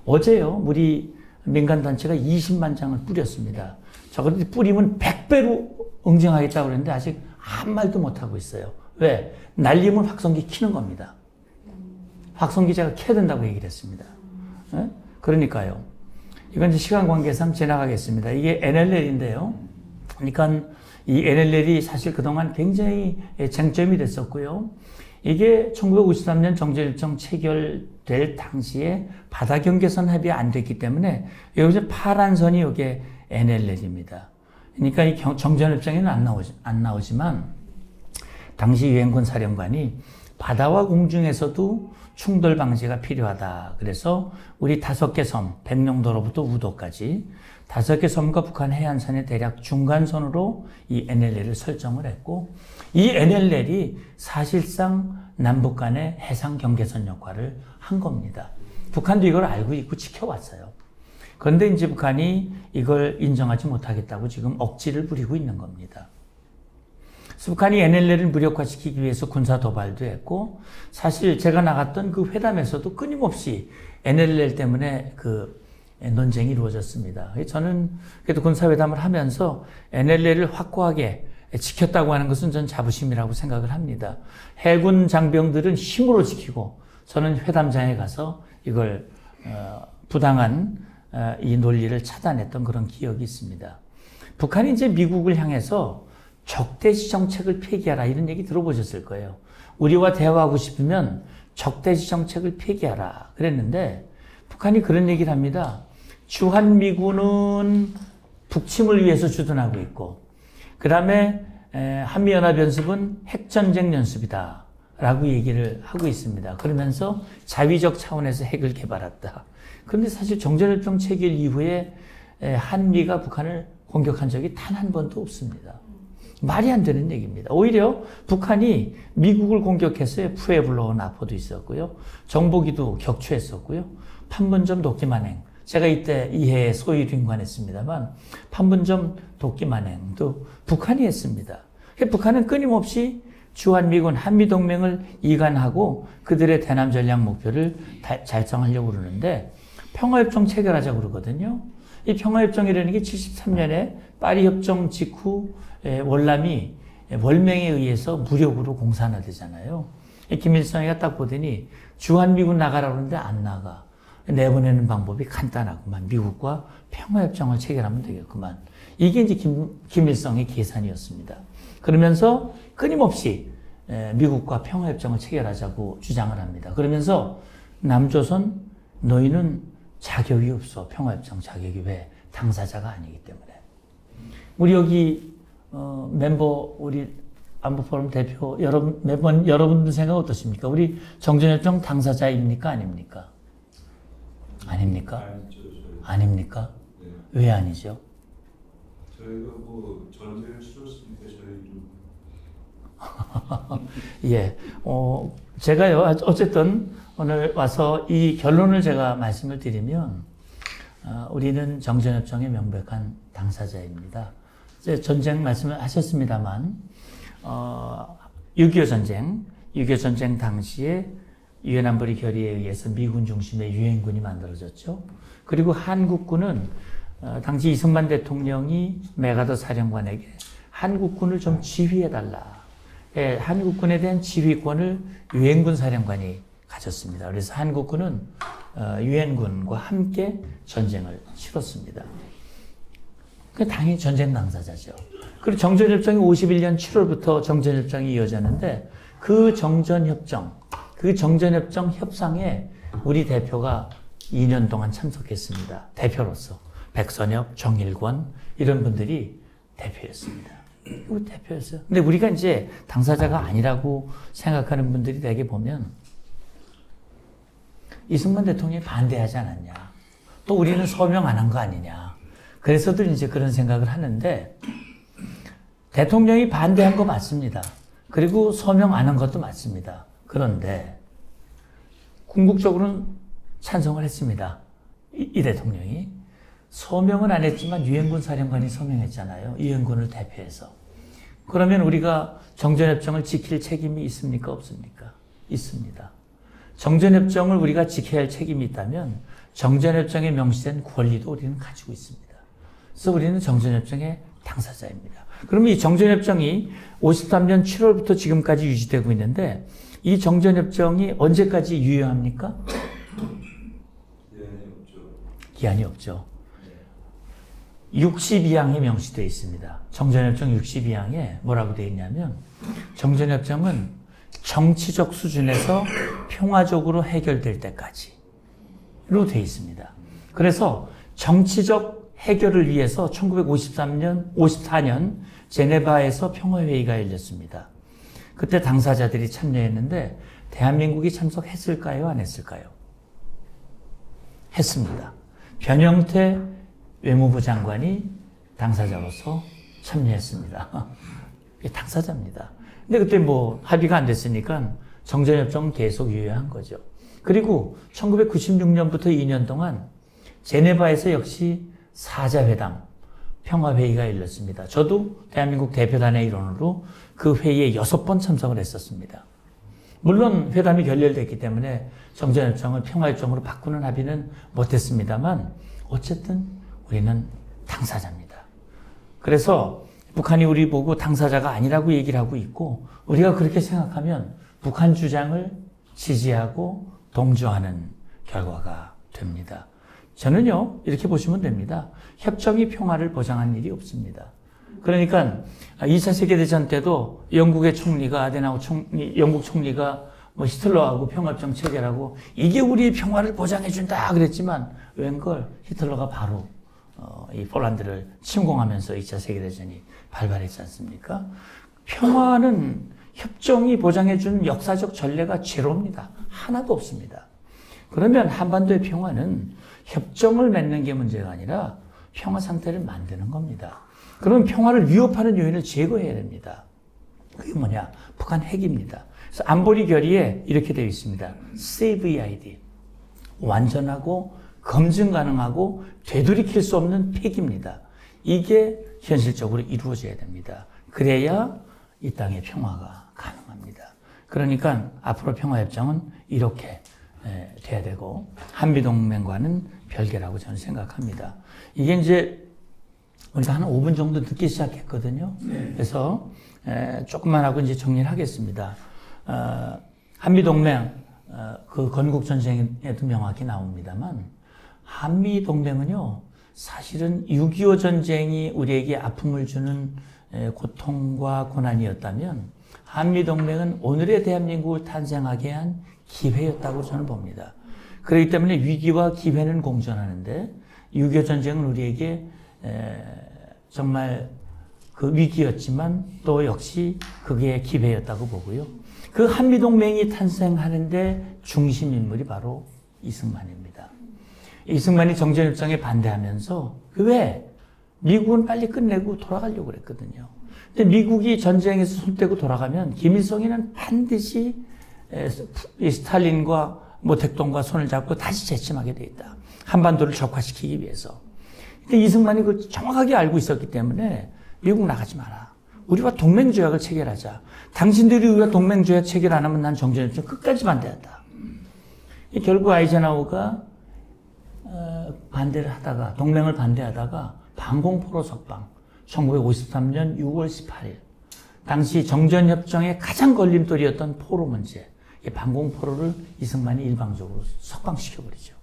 Speaker 2: 어제요, 우리 민간단체가 20만 장을 뿌렸습니다. 저것들이 뿌리면 100배로 응징하겠다고 그랬는데 아직 아무 말도 못하고 있어요. 왜? 날리면 확성기 켜는 겁니다. 확성기 제가 켜야 된다고 얘기를 했습니다. 네? 그러니까요. 이건 이제 시간 관계상 지나가겠습니다. 이게 NLL인데요. 그러니까 이 NLL이 사실 그동안 굉장히 쟁점이 됐었고요. 이게 1953년 정전일정 체결될 당시에 바다 경계선 합의가 안 됐기 때문에 여기서 파란 선이 이게 NLL입니다. 그러니까 이 정전협정에는 안 나오지만 당시 유엔군 사령관이 바다와 공중에서도 충돌 방지가 필요하다. 그래서 우리 5개 섬, 백령도로부터 우도까지 5개 섬과 북한 해안선의 대략 중간선으로 이 NLL을 설정을 했고, 이 NLL이 사실상 남북 간의 해상 경계선 역할을 한 겁니다. 북한도 이걸 알고 있고 지켜왔어요. 그런데 이제 북한이 이걸 인정하지 못하겠다고 지금 억지를 부리고 있는 겁니다. 그래서 북한이 NLL을 무력화시키기 위해서 군사 도발도 했고, 사실 제가 나갔던 그 회담에서도 끊임없이 NLL 때문에 그 논쟁이 이루어졌습니다. 저는 그래도 군사회담을 하면서 NLL을 확고하게 지켰다고 하는 것은 전 자부심이라고 생각을 합니다. 해군 장병들은 힘으로 지키고, 저는 회담장에 가서 이걸 부당한 이 논리를 차단했던 그런 기억이 있습니다. 북한이 이제 미국을 향해서 적대시 정책을 폐기하라 이런 얘기 들어보셨을 거예요. 우리와 대화하고 싶으면 적대시 정책을 폐기하라 그랬는데, 북한이 그런 얘기를 합니다. 주한미군은 북침을 위해서 주둔하고 있고, 그 다음에 한미연합연습은 핵전쟁 연습이다 라고 얘기를 하고 있습니다. 그러면서 자위적 차원에서 핵을 개발했다. 그런데 사실 정전협정 체결 이후에 한미가 북한을 공격한 적이 단 한 번도 없습니다. 말이 안 되는 얘기입니다. 오히려 북한이 미국을 공격해서 푸에블로 나포도 있었고요. 정보기도 격추했었고요. 판문점 도끼만행. 제가 이때 이해에 소위로 임관했습니다만 판문점 도끼만행도 북한이 했습니다. 북한은 끊임없이 주한미군 한미동맹을 이간하고 그들의 대남 전략 목표를 달성하려고 그러는데, 평화협정 체결하자고 그러거든요. 이 평화협정이라는 게 73년에 파리협정 직후 월남이 월맹에 의해서 무력으로 공산화되잖아요. 김일성이가 딱 보더니 주한미군 나가라고 하는데 안 나가. 내보내는 방법이 간단하구만. 미국과 평화협정을 체결하면 되겠구만. 이게 이제 김일성의 계산이었습니다. 그러면서 끊임없이 미국과 평화협정을 체결하자고 주장을 합니다. 그러면서 남조선 너희는 자격이 없어. 평화협정 자격이. 왜? 당사자가 아니기 때문에. 우리 여기 멤버 우리 안보포럼 대표 여러분들 생각 어떠십니까? 우리 정전협정 당사자입니까? 아닙니까? 아닙니까?
Speaker 3: 아니죠,
Speaker 2: 아닙니까?
Speaker 3: 네.
Speaker 2: 왜 아니죠?
Speaker 3: 저희가 뭐 전쟁을 치렀으니까 저희도
Speaker 2: 예, 제가요 어쨌든 오늘 와서 이 결론을 제가 말씀을 드리면, 우리는 정전협정의 명백한 당사자입니다. 이제 전쟁 말씀을 하셨습니다만, 6.25 전쟁 당시에 유엔 안보리 결의에 의해서 미군 중심의 유엔군이 만들어졌죠. 그리고 한국군은 당시 이승만 대통령이 메가더 사령관에게 한국군을 좀 지휘해달라. 한국군에 대한 지휘권을 유엔군 사령관이 가졌습니다. 그래서 한국군은 유엔군과 함께 전쟁을 치렀습니다. 당연히 전쟁 당사자죠. 그리고 정전협정이 51년 7월부터 정전협정이 이어졌는데, 그 정전협정 협상에 우리 대표가 2년 동안 참석했습니다. 대표로서. 백선엽, 정일권 이런 분들이 대표였습니다. 우리 대표였어요. 근데 우리가 이제 당사자가 아니라고 생각하는 분들이 대개 보면 이승만 대통령이 반대하지 않았냐. 또 우리는 서명 안 한 거 아니냐. 그래서들 이제 그런 생각을 하는데, 대통령이 반대한 거 맞습니다. 그리고 서명 안 한 것도 맞습니다. 그런데 궁극적으로는 찬성을 했습니다. 이 대통령이. 서명은 안 했지만 유엔군 사령관이 서명했잖아요. 유엔군을 대표해서. 그러면 우리가 정전협정을 지킬 책임이 있습니까? 없습니까? 있습니다. 정전협정을 우리가 지켜야 할 책임이 있다면 정전협정에 명시된 권리도 우리는 가지고 있습니다. 그래서 우리는 정전협정의 당사자입니다. 그러면 이 정전협정이 53년 7월부터 지금까지 유지되고 있는데, 이 정전협정이 언제까지 유효합니까?
Speaker 3: 기한이 없죠.
Speaker 2: 기한이 없죠. 62항에 명시되어 있습니다. 정전협정 62항에 뭐라고 되어 있냐면, 정전협정은 정치적 수준에서 평화적으로 해결될 때까지로 되어 있습니다. 그래서 정치적 해결을 위해서 1954년 제네바에서 평화회의가 열렸습니다. 그때 당사자들이 참여했는데, 대한민국이 참석했을까요? 안 했을까요? 했습니다. 변형태 외무부 장관이 당사자로서 참여했습니다. 이게 당사자입니다. 근데 그때 뭐 합의가 안 됐으니까 정전협정은 계속 유효한 거죠. 그리고 1996년부터 2년 동안 제네바에서 역시 사자회담, 평화회의가 열렸습니다. 저도 대한민국 대표단의 일원으로 그 회의에 6번 참석을 했었습니다. 물론 회담이 결렬됐기 때문에 정전협정을 평화협정으로 바꾸는 합의는 못했습니다만 어쨌든 우리는 당사자입니다. 그래서 북한이 우리 보고 당사자가 아니라고 얘기를 하고 있고 우리가 그렇게 생각하면 북한 주장을 지지하고 동조하는 결과가 됩니다. 저는요 이렇게 보시면 됩니다. 협정이 평화를 보장한 일이 없습니다. 그러니까 2차 세계대전 때도 영국의 총리가 아데나우 총리, 영국 총리가 뭐 히틀러하고 평화협정 체결하고 이게 우리의 평화를 보장해준다 그랬지만 웬걸 히틀러가 바로 이 폴란드를 침공하면서 2차 세계대전이 발발했지 않습니까? 평화는 협정이 보장해준 역사적 전례가 제로입니다. 하나도 없습니다. 그러면 한반도의 평화는 협정을 맺는 게 문제가 아니라 평화 상태를 만드는 겁니다. 그러면 평화를 위협하는 요인을 제거해야 됩니다. 그게 뭐냐? 북한 핵입니다. 그래서 안보리 결의에 이렇게 되어 있습니다. CVID. 완전하고 검증 가능하고 되돌이킬 수 없는 폐기입니다. 이게 현실적으로 이루어져야 됩니다. 그래야 이 땅의 평화가 가능합니다. 그러니까 앞으로 평화협정은 이렇게 돼야 되고 한미동맹과는 별개라고 저는 생각합니다. 이게 이제 우리가 한 5분 정도 늦게 시작했거든요. 그래서 조금만 하고 이제 정리를 하겠습니다. 한미동맹 그 건국전쟁에도 명확히 나옵니다만 한미동맹은요 사실은 6.25 전쟁이 우리에게 아픔을 주는 고통과 고난이었다면 한미동맹은 오늘의 대한민국을 탄생하게 한 기회였다고 저는 봅니다. 그렇기 때문에 위기와 기회는 공존하는데 6.25 전쟁은 우리에게 정말 그 위기였지만 또 역시 그게 기회였다고 보고요. 그 한미동맹이 탄생하는데 중심 인물이 바로 이승만입니다. 이승만이 정전협정에 반대하면서 왜? 미국은 빨리 끝내고 돌아가려고 그랬거든요. 근데 미국이 전쟁에서 손 떼고 돌아가면 김일성이는 반드시 스탈린과 모택동과 손을 잡고 다시 재침하게 돼 있다. 한반도를 적화시키기 위해서. 근데 이승만이 그걸 정확하게 알고 있었기 때문에 미국 나가지 마라. 우리와 동맹조약을 체결하자. 당신들이 우리와 동맹조약 체결 안 하면 난 정전협정 끝까지 반대한다. 결국 아이젠하워가 반대를 하다가 동맹을 반대하다가 방공포로 석방 1953년 6월 18일 당시 정전협정의 가장 걸림돌이었던 포로 문제 이 방공포로를 이승만이 일방적으로 석방시켜버리죠.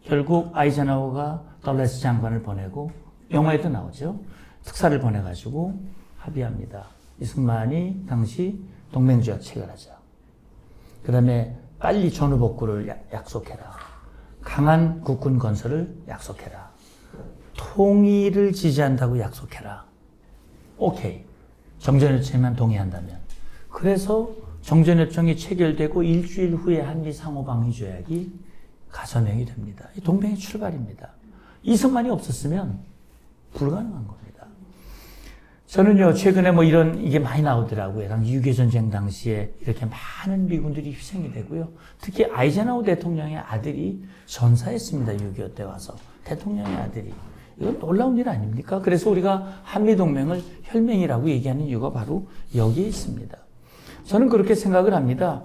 Speaker 2: 결국 아이젠하워가 덜레스 장관을 보내고 영화에도 나오죠. 특사를 보내가지고 합의합니다. 이승만이 당시 동맹조약 체결하자. 그 다음에 빨리 전후복구를 약속해라. 강한 국군 건설을 약속해라. 통일을 지지한다고 약속해라. 오케이. 정전협정에만 동의한다면. 그래서 정전협정이 체결되고 일주일 후에 한미 상호방위조약이 가서명이 됩니다. 이 동맹의 출발입니다. 이승만이 없었으면 불가능한 겁니다. 저는요, 최근에 뭐 이게 많이 나오더라고요. 6.25 전쟁 당시에 이렇게 많은 미군들이 희생이 되고요. 특히 아이젠하워 대통령의 아들이 전사했습니다. 6.25 때 와서. 대통령의 아들이. 이건 놀라운 일 아닙니까? 그래서 우리가 한미동맹을 혈맹이라고 얘기하는 이유가 바로 여기에 있습니다. 저는 그렇게 생각을 합니다.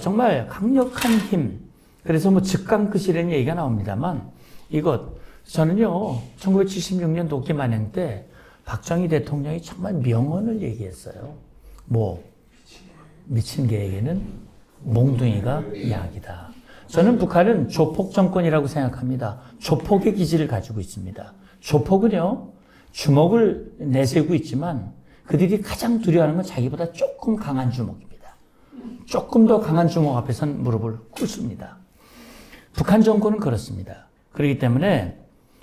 Speaker 2: 정말 강력한 힘. 그래서 뭐 즉강끝이라는 얘기가 나옵니다만 저는요, 1976년 독재 만행 때 박정희 대통령이 정말 명언을 얘기했어요. 미친 개에게는 몽둥이가 약이다. 저는 북한은 조폭 정권이라고 생각합니다. 조폭의 기질을 가지고 있습니다. 조폭은요, 주먹을 내세우고 있지만 그들이 가장 두려워하는 건 자기보다 조금 강한 주먹입니다. 조금 더 강한 주먹 앞에선 무릎을 꿇습니다. 북한 정권은 그렇습니다. 그렇기 때문에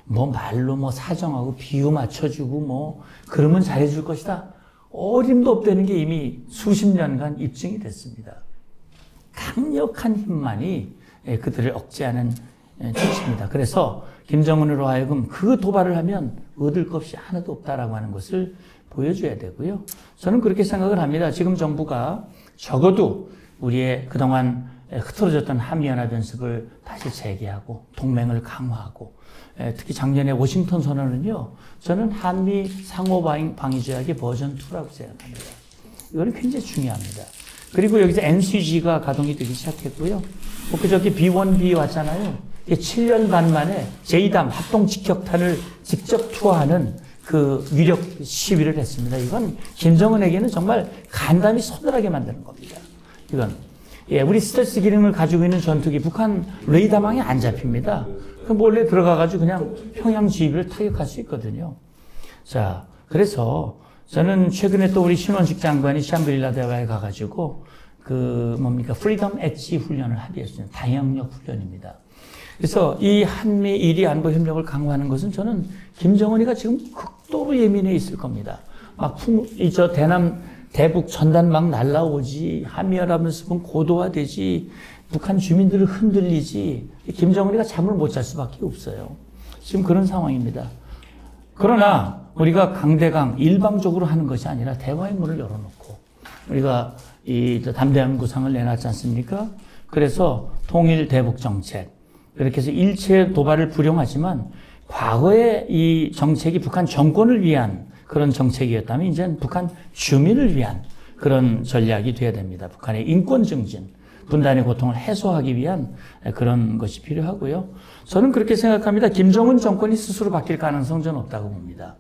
Speaker 2: 말로 사정하고 비유 맞춰주고 그러면 잘해줄 것이다. 어림도 없다는 게 이미 수십 년간 입증이 됐습니다. 강력한 힘만이 그들을 억제하는 것입니다. 그래서 김정은으로 하여금 그 도발을 하면 얻을 것이 하나도 없다라고 하는 것을 보여줘야 되고요. 저는 그렇게 생각을 합니다. 지금 정부가 적어도 우리의 그동안 흐트러졌던 한미연합연습을 다시 재개하고 동맹을 강화하고 특히 작년에 워싱턴 선언은요. 저는 한미 상호방위조약의 버전 2라고 생각합니다. 이거는 굉장히 중요합니다. 그리고 여기서 NCG가 가동이 되기 시작했고요. 그저께 B1B 왔잖아요. 7년 반 만에 제2담 합동직격탄을 직접 투하하는 그 위력 시위를 했습니다. 이건 김정은에게는 정말 간담이 서늘하게 만드는 겁니다. 이건 우리 스텔스 기능을 가지고 있는 전투기 북한 레이더망에 안 잡힙니다. 그럼 몰래 들어가가지고 그냥 평양 지휘를 타격할 수 있거든요. 자, 그래서 저는 최근에 또 우리 신원식 장관이 샹그릴라 대화에 가가지고 프리덤 엣지 훈련을 합의했어요. 다영역 훈련입니다. 그래서 이 한미 1위 안보 협력을 강화하는 것은 저는 김정은이가 지금 극도로 예민해 있을 겁니다. 대북 전단 막 날라오지, 한미연합연습은 고도화되지, 북한 주민들을 흔들리지, 김정은이가 잠을 못 잘 수밖에 없어요. 지금 그런 상황입니다. 그러나 우리가 강대강 일방적으로 하는 것이 아니라 대화의 문을 열어놓고 우리가 이 담대한 구상을 내놨지 않습니까? 그래서 통일 대북 정책, 이렇게 해서 일체 도발을 불용하지만 과거에 이 정책이 북한 정권을 위한 그런 정책이었다면 이제는 북한 주민을 위한 그런 전략이 되어야 됩니다. 북한의 인권 증진, 분단의 고통을 해소하기 위한 그런 것이 필요하고요. 저는 그렇게 생각합니다. 김정은 정권이 스스로 바뀔 가능성은 저는 없다고 봅니다.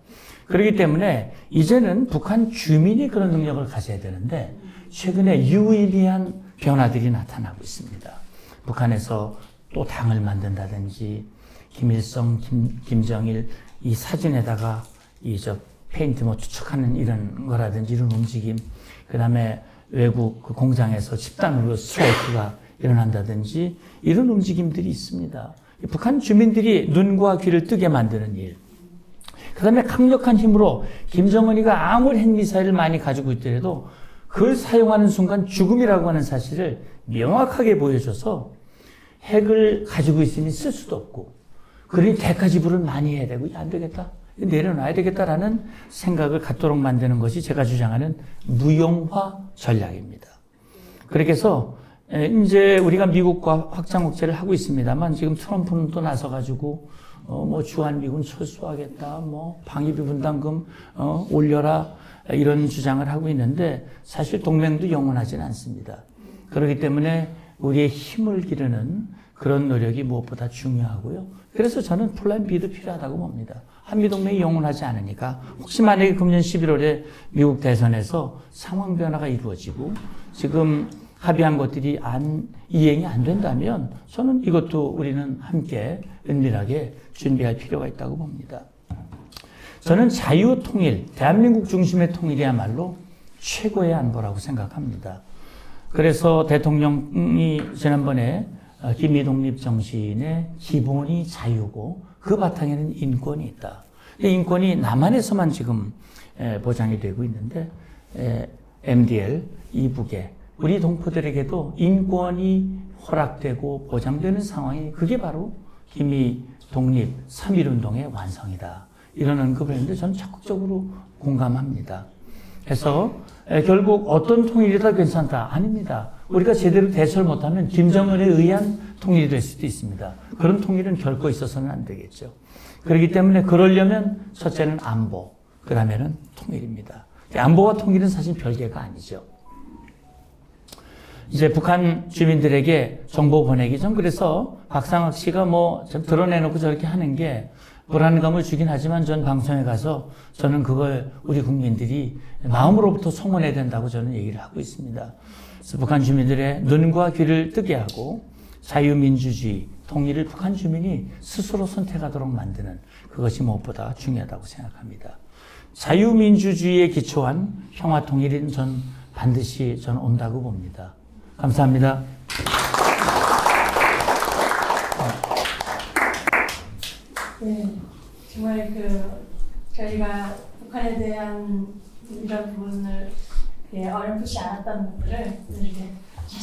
Speaker 2: 그렇기 때문에 이제는 북한 주민이 그런 능력을 가져야 되는데 최근에 유의미한 변화들이 나타나고 있습니다. 북한에서 또 당을 만든다든지 김일성, 김정일 이 사진에다가 페인트 추측하는 이런 거라든지 이런 움직임, 그 다음에 외국 공장에서 집단으로 스트라이크가 일어난다든지 이런 움직임들이 있습니다. 북한 주민들이 눈과 귀를 뜨게 만드는 일. 그 다음에 강력한 힘으로 김정은이가 아무리 핵미사일을 많이 가지고 있더라도 그걸 사용하는 순간 죽음이라고 하는 사실을 명확하게 보여줘서 핵을 가지고 있으니 쓸 수도 없고 그러니 대가 지불을 많이 해야 되고 안 되겠다. 내려놔야 되겠다라는 생각을 갖도록 만드는 것이 제가 주장하는 무용화 전략입니다. 그렇게 해서 이제 우리가 미국과 확장 억제를 하고 있습니다만 지금 트럼프는 또 나서가지고 주한미군 철수하겠다, 방위비 분담금 올려라 이런 주장을 하고 있는데 사실 동맹도 영원하지는 않습니다. 그렇기 때문에 우리의 힘을 기르는 그런 노력이 무엇보다 중요하고요. 그래서 저는 플랜 B도 필요하다고 봅니다. 한미동맹이 영원하지 않으니까 혹시 만약에 금년 11월에 미국 대선에서 상황 변화가 이루어지고 지금 합의한 것들이 이행이 안 된다면 저는 이것도 우리는 함께 은밀하게 준비할 필요가 있다고 봅니다. 저는 자유통일, 대한민국 중심의 통일이야말로 최고의 안보라고 생각합니다. 그래서 대통령이 지난번에 기미독립 정신의 기본이 자유고 그 바탕에는 인권이 있다. 인권이 남한에서만 지금 보장이 되고 있는데 MDL 이북에 우리 동포들에게도 인권이 허락되고 보장되는 상황이 그게 바로 기미독립 3.1운동의 완성이다. 이런 언급을 했는데 저는 적극적으로 공감합니다. 그래서 결국 어떤 통일이 다 괜찮다. 아닙니다. 우리가 제대로 대처를 못하면 김정은에 의한 통일이 될 수도 있습니다. 그런 통일은 결코 있어서는 안 되겠죠. 그렇기 때문에 그러려면 첫째는 안보, 그 다음에는 통일입니다. 안보와 통일은 사실 별개가 아니죠. 이제 북한 주민들에게 정보 보내기 전 그래서 박상학 씨가 좀 드러내놓고 저렇게 하는 게 불안감을 주긴 하지만 전 방송에 가서 저는 그걸 우리 국민들이 마음으로부터 송원해야 된다고 저는 얘기를 하고 있습니다. 그래서 북한 주민들의 눈과 귀를 뜨게 하고 자유민주주의, 통일을 북한 주민이 스스로 선택하도록 만드는 그것이 무엇보다 중요하다고 생각합니다. 자유민주주의에 기초한 평화통일은 전 반드시 저는 온다고 봅니다. 감사합니다.
Speaker 1: 네, 정말 저희가 북한에 대한 이런 부분을 어렴풋이 않았던 것들을 이렇게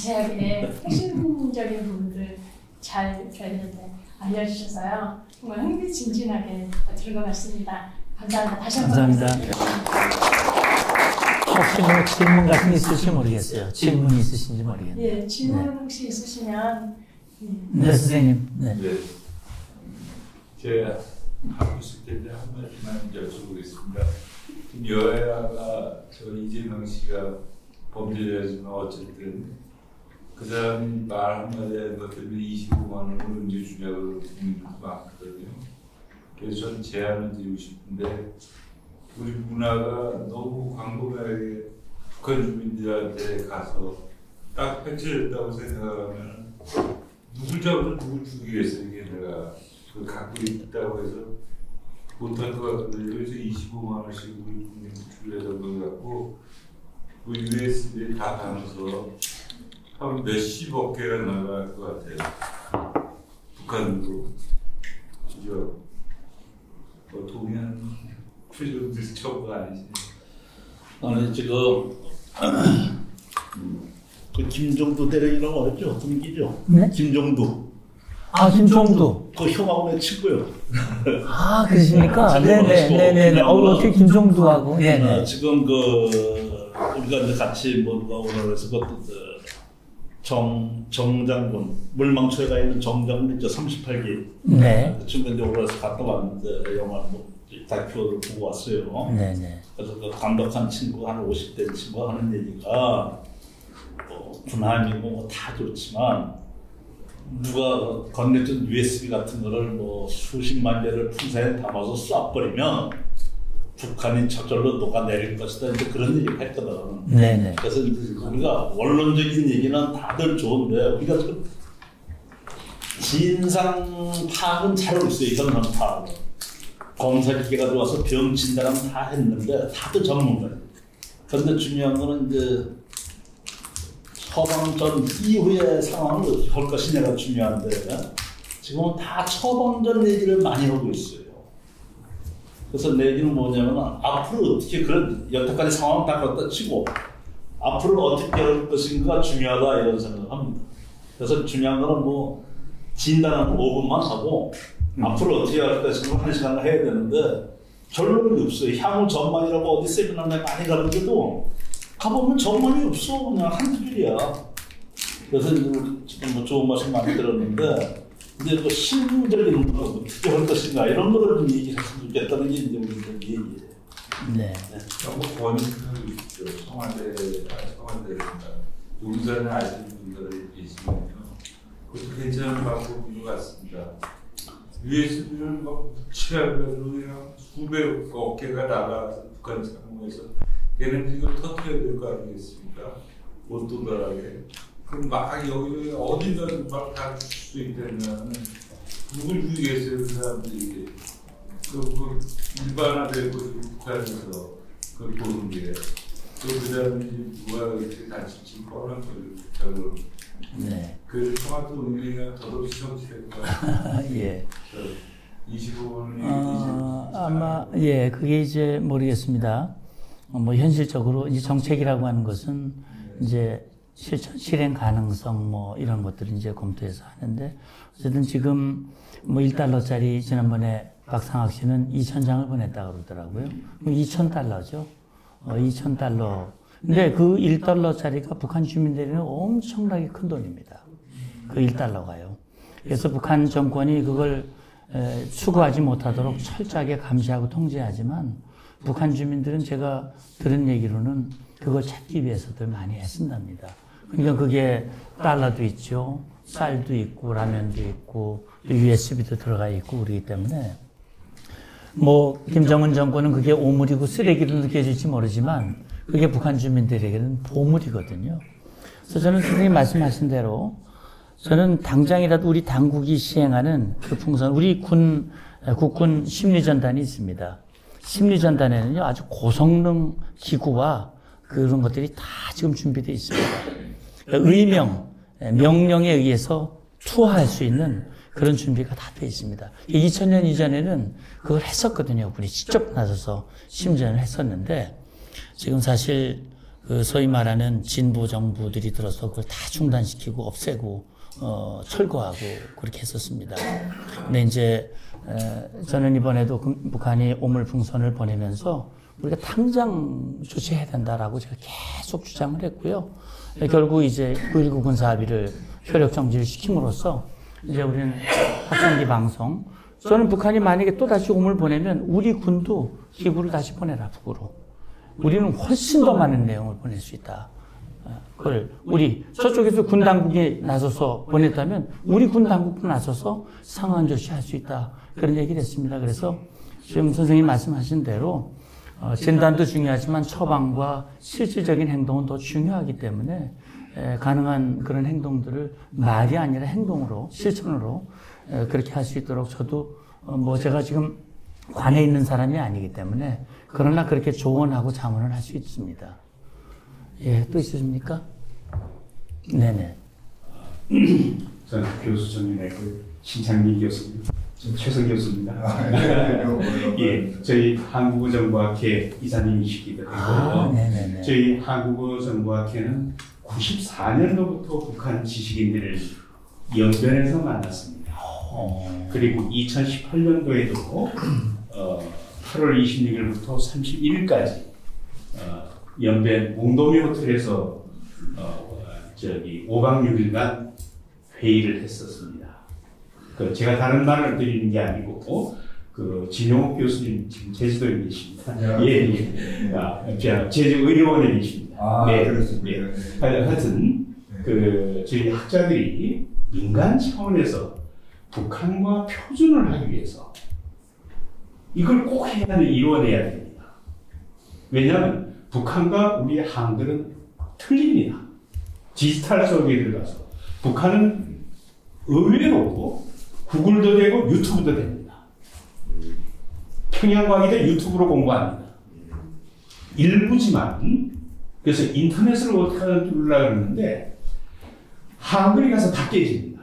Speaker 1: 자세하게 핵심적인 부분들 잘 저희한테 알려주셔서요. 정말 흥미진진하게 들은 것 같습니다. 감사합니다. 다시 한번
Speaker 2: 감사합니다. 혹시 뭐 질문 같은 게 있으신지 모르겠어요. 질문이 있으신지 모르겠네요.
Speaker 1: 예, 질문 혹시 있으시면
Speaker 2: 네, 선생님. 네.
Speaker 3: 네. 제가 하고 있을 텐데 한 말씀만 여쭤보겠습니다. 지금 여야가 저 이재명 씨가 범죄자지만 어쨌든 그 사람이 말 한마디 하는 것 때문에 25만 원을 언제 주냐고 국민들도 많거든요. 그래서 저는 제안을 드리고 싶은데 우리 문화가 너무 광범위하게 북한 주민들한테 가서 딱 펼쳐졌다고 생각하면 누굴 잡아서 누굴 죽이겠어요. 이게 내가 그걸 갖고 있다고 해서 못할 것 같거든요. 그래서 25만 원씩 우리 국민 주려던 걸 갖고 우리 USB에 다 담아서 한 몇십억 개가 나갈 것 같아요. 북한으로. 그죠? 동의하는 표정들 처음 아니지?
Speaker 4: 아니 지금 그 김종도 대령이라고 어렵죠? 동기죠?
Speaker 2: 네?
Speaker 4: 김종도.
Speaker 2: 아, 김종도.
Speaker 4: 그 형하고 내 친구요.
Speaker 2: 아, 그러십니까? 네네네네. 어떻게 김종도하고. 네네.
Speaker 4: 지금 우리가 이제 같이 뭔가 오늘 해서 정장군, 물망초에 가 있는 정장군 있죠? 38기.
Speaker 2: 네.
Speaker 4: 그 친구 이제 오늘에서 갔다 왔는데 영화 다큐를 보고 왔어요.
Speaker 2: 네네.
Speaker 4: 그래서 그 감독한 친구, 한 50대 친구가 하는 얘기가 군함이고 다 좋지만 누가 건네준 USB 같은 거를 수십만 개를 풍사에 담아서 쏴버리면 북한이 저절로 녹아내릴 것이다. 이제 그런 얘기를 했거든.
Speaker 2: 네네.
Speaker 4: 그래서 우리가 원론적인 얘기는 다들 좋은데 우리가 진상 파악은 잘 없어요. 이건 파악은. 검사기계가 들어와서 병 진단은 다 했는데 다들 전문가예요. 그런데 중요한 거는 이제 처방전 이후의 상황을 어떻게 할 것이냐가 중요한데 지금은 다 처방전 얘기를 많이 하고 있어요. 그래서 내 얘기는 뭐냐면 앞으로 어떻게 그런 여태까지 상황 다 갖다 치고 앞으로 어떻게 할 것인가 중요하다 이런 생각을 합니다. 그래서 중요한 거는 진단은 5분만 하고 앞으로 어떻게 할 것인가 1시간 해야 되는데 결론이 없어요. 향후 전망이라고 어디 세미나에 많이 가는데도 가보면 전망이 없어. 그냥 한두 줄이야. 그래서 지금 좋은 말씀 많이 들었는데 이제 실무적인 어떻게 할 것인가 이런 거를 좀 얘기했으면 좋겠다는 게 이제 우리 얘기예요.
Speaker 2: 네.
Speaker 3: 너무 권위를 있죠. 청와대입니다. 용산에 아시는 분들이 계시면요. 그것도 괜찮은 방법인 것 같습니다. USB를 묵직하게로 그냥 수백억 개가 나가서 북한 상공에서 걔네들이 이걸 터뜨려야 될 거 아니겠습니까? 못 도달하게. 그럼 막 여기 어딘가를 막 다 줄 수 있다면 누굴 죽이겠어요, 그 사람들이. 그 일반화되고 북한에서 그걸 보는 게. 그 다음에 누가 이렇게 다칠지 뻔한 거를.
Speaker 2: 네.
Speaker 3: 그 토마토 의미가 더더욱 정치될 것 같아요.
Speaker 2: 예.
Speaker 3: 25원이
Speaker 2: 아마 예, 그게 이제 모르겠습니다. 현실적으로 이 정책이라고 하는 것은 이제 실행 가능성 이런 것들을 이제 검토해서 하는데 어쨌든 지금 1달러짜리 지난번에 박상학 씨는 2,000장을 보냈다 그러더라고요. 2,000달러죠. 2,000달러. 근데 그 1달러짜리가 북한 주민들에게는 엄청나게 큰 돈입니다. 그 1달러가요. 그래서 북한 정권이 그걸 수거하지 못하도록 철저하게 감시하고 통제하지만 북한 주민들은 제가 들은 얘기로는 그걸 찾기 위해서들 많이 애쓴답니다. 그러니까 그게 달러도 있죠. 쌀도 있고 라면도 있고 USB도 들어가 있고 그러기 때문에 김정은 정권은 그게 오물이고 쓰레기로 느껴질지 모르지만 그게 북한 주민들에게는 보물이거든요. 그래서 저는 선생님 말씀하신 대로 저는 당장이라도 우리 당국이 시행하는 그 풍선, 우리 국군 심리전단이 있습니다. 심리전단에는요, 아주 고성능 기구와 그런 것들이 다 지금 준비되어 있습니다. 명령에 의해서 투하할 수 있는 그런 준비가 다 되어 있습니다. 2000년 이전에는 그걸 했었거든요. 군이 직접 나서서 심전을 했었는데, 지금 사실 그 소위 말하는 진보 정부들이 들어서 그걸 다 중단시키고 없애고 철거하고 그렇게 했었습니다. 근데 이제 저는 이번에도 북한이 오물풍선을 보내면서 우리가 당장 조치해야 된다라고 제가 계속 주장을 했고요. 결국 이제 9.19 군사합의를 효력 정지를 시킴으로써 이제 우리는 확성기 방송. 저는 북한이 만약에 또 다시 오물 보내면 우리 군도 기구를 다시 보내라 북으로. 우리는 훨씬 더 많은 내용을 보낼 수 있다. 그걸 우리 저쪽에서 군 당국이 나서서 보냈다면 우리 군 당국도 나서서 상황 조치할 수 있다. 그런 얘기를 했습니다. 그래서 지금 선생님 말씀하신 대로 진단도 중요하지만 처방과 실질적인 행동은 더 중요하기 때문에 가능한 그런 행동들을 말이 아니라 행동으로 실천으로 그렇게 할 수 있도록 저도 뭐 제가 지금 관에 있는 사람이 아니기 때문에 그러나 그렇게 조언하고 자문을 할 수 있습니다. 예, 또 있으십니까? 네네.
Speaker 5: 저는 교수 정윤의 신창민 교수입니다. 저는 최선 교수입니다. 예, 저희 한국어 정보학회 이사님이시기도 하고,
Speaker 2: 네네네.
Speaker 5: 저희 한국어 정보학회는 94년도부터 북한 지식인들을 연변에서 만났습니다. 그리고 2018년도에도 8월 26일부터 31일까지 연변 몽도미 호텔에서 5박 6일간 회의를 했었습니다. 제가 다른 말을 드리는 게 아니고 진용욱 교수님 지금 제주도에 계십니다. 예. 제주의료원에 계십니다. 네. 그렇습니다. 하여튼 저희 학자들이 민간 차원에서 북한과 표준을 하기 위해서 이걸 꼭 이루어내야 됩니다. 왜냐하면 북한과 우리 한글은 틀립니다. 디지털 속에 들어가서 북한은 의외로 구글도 되고 유튜브도 됩니다. 평양과기대 유튜브로 공부합니다. 일부지만 그래서 인터넷을 어떻게 하는 줄 알았는데 한글에 가서 다 깨집니다.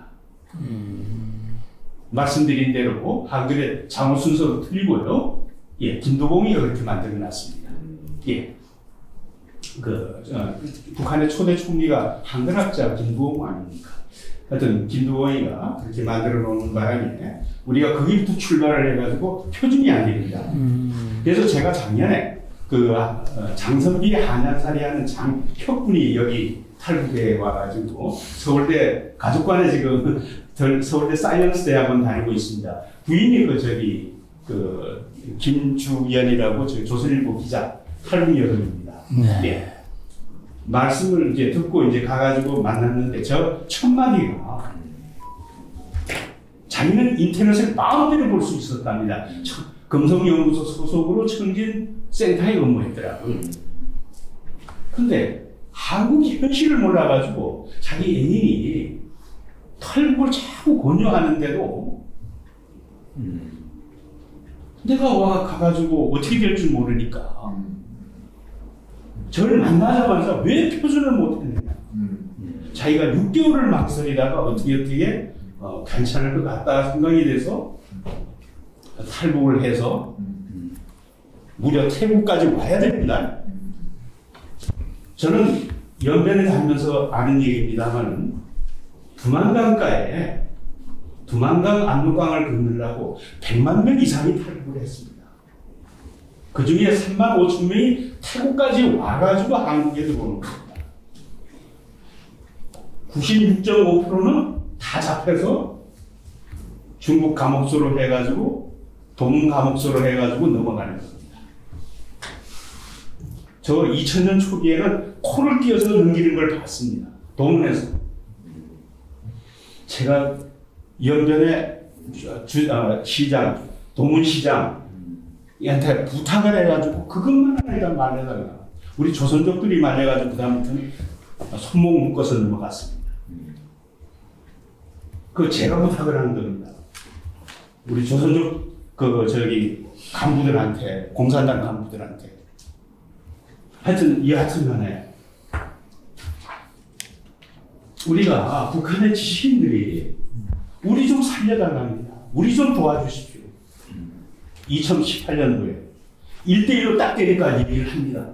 Speaker 5: 말씀드린 대로 한글의 장어 순서도 틀리고요. 예, 김도봉이 그렇게 만들어놨습니다. 예, 북한의 초대 총리가 한글학자 김도봉 아닙니까? 하여튼 김도봉이가 그렇게 만들어 놓은 바람에 우리가 거기부터 출발을 해가지고 표준이 안 됩니다. 그래서 제가 작년에 장선기 한양살이 하는 장혁군이 여기 탈북에 와가지고 서울대 가족관에 지금 서울대 사이언스 대학원 다니고 있습니다. 부인이 김주연이라고 조선일보 기자 탈북 여성입니다.
Speaker 2: 네.
Speaker 5: 네. 말씀을 이제 듣고 이제 가가지고 만났는데 저 첫 마디가 자기는 인터넷을 마음대로 볼 수 있었답니다. 금성연구소 소속으로 청진센터에 근무했더라고요. 근데 한국 현실을 몰라가지고 자기 애인이 탈북을 자꾸 권유하는데도 내가 가가지고 어떻게 될 줄 모르니까 저를 만나자마자 왜 표준을 못했느냐. 자기가 6개월을 망설이다가 어떻게 괜찮을 것 같다 생각이 돼서 탈북을 해서 무려 태국까지 와야 됩니다. 저는 연변에 다니면서 아는 얘기입니다만 두만강가에 두만강 압록강을 건너려고 100만 명 이상이 탈북을 했습니다. 그 중에 3만 5천 명이 태국까지 와가지고 한국에 들어오는 겁니다. 96.5%는 다 잡혀서 중국 감옥소로 해가지고 동문 감옥소로 해가지고 넘어가는 겁니다. 저 2000년 초기에는 코를 띄어서 넘기는 걸 봤습니다. 동문에서. 제가 연변에 시장, 동문시장한테 부탁을 해가지고 그것만 하니까 말해달라. 우리 조선족들이 말해가지고 그 다음부터는 손목 묶어서 넘어갔습니다. 제가 부탁을 하는 겁니다. 우리 조선족 간부들한테, 공산당 간부들한테. 하여튼 여하튼간에 우리가 북한의 지식인들이 우리 좀 살려달랍니다. 우리 좀 도와주십시오. 2018년도에 1대1로 딱 때릴까 얘기를 합니다.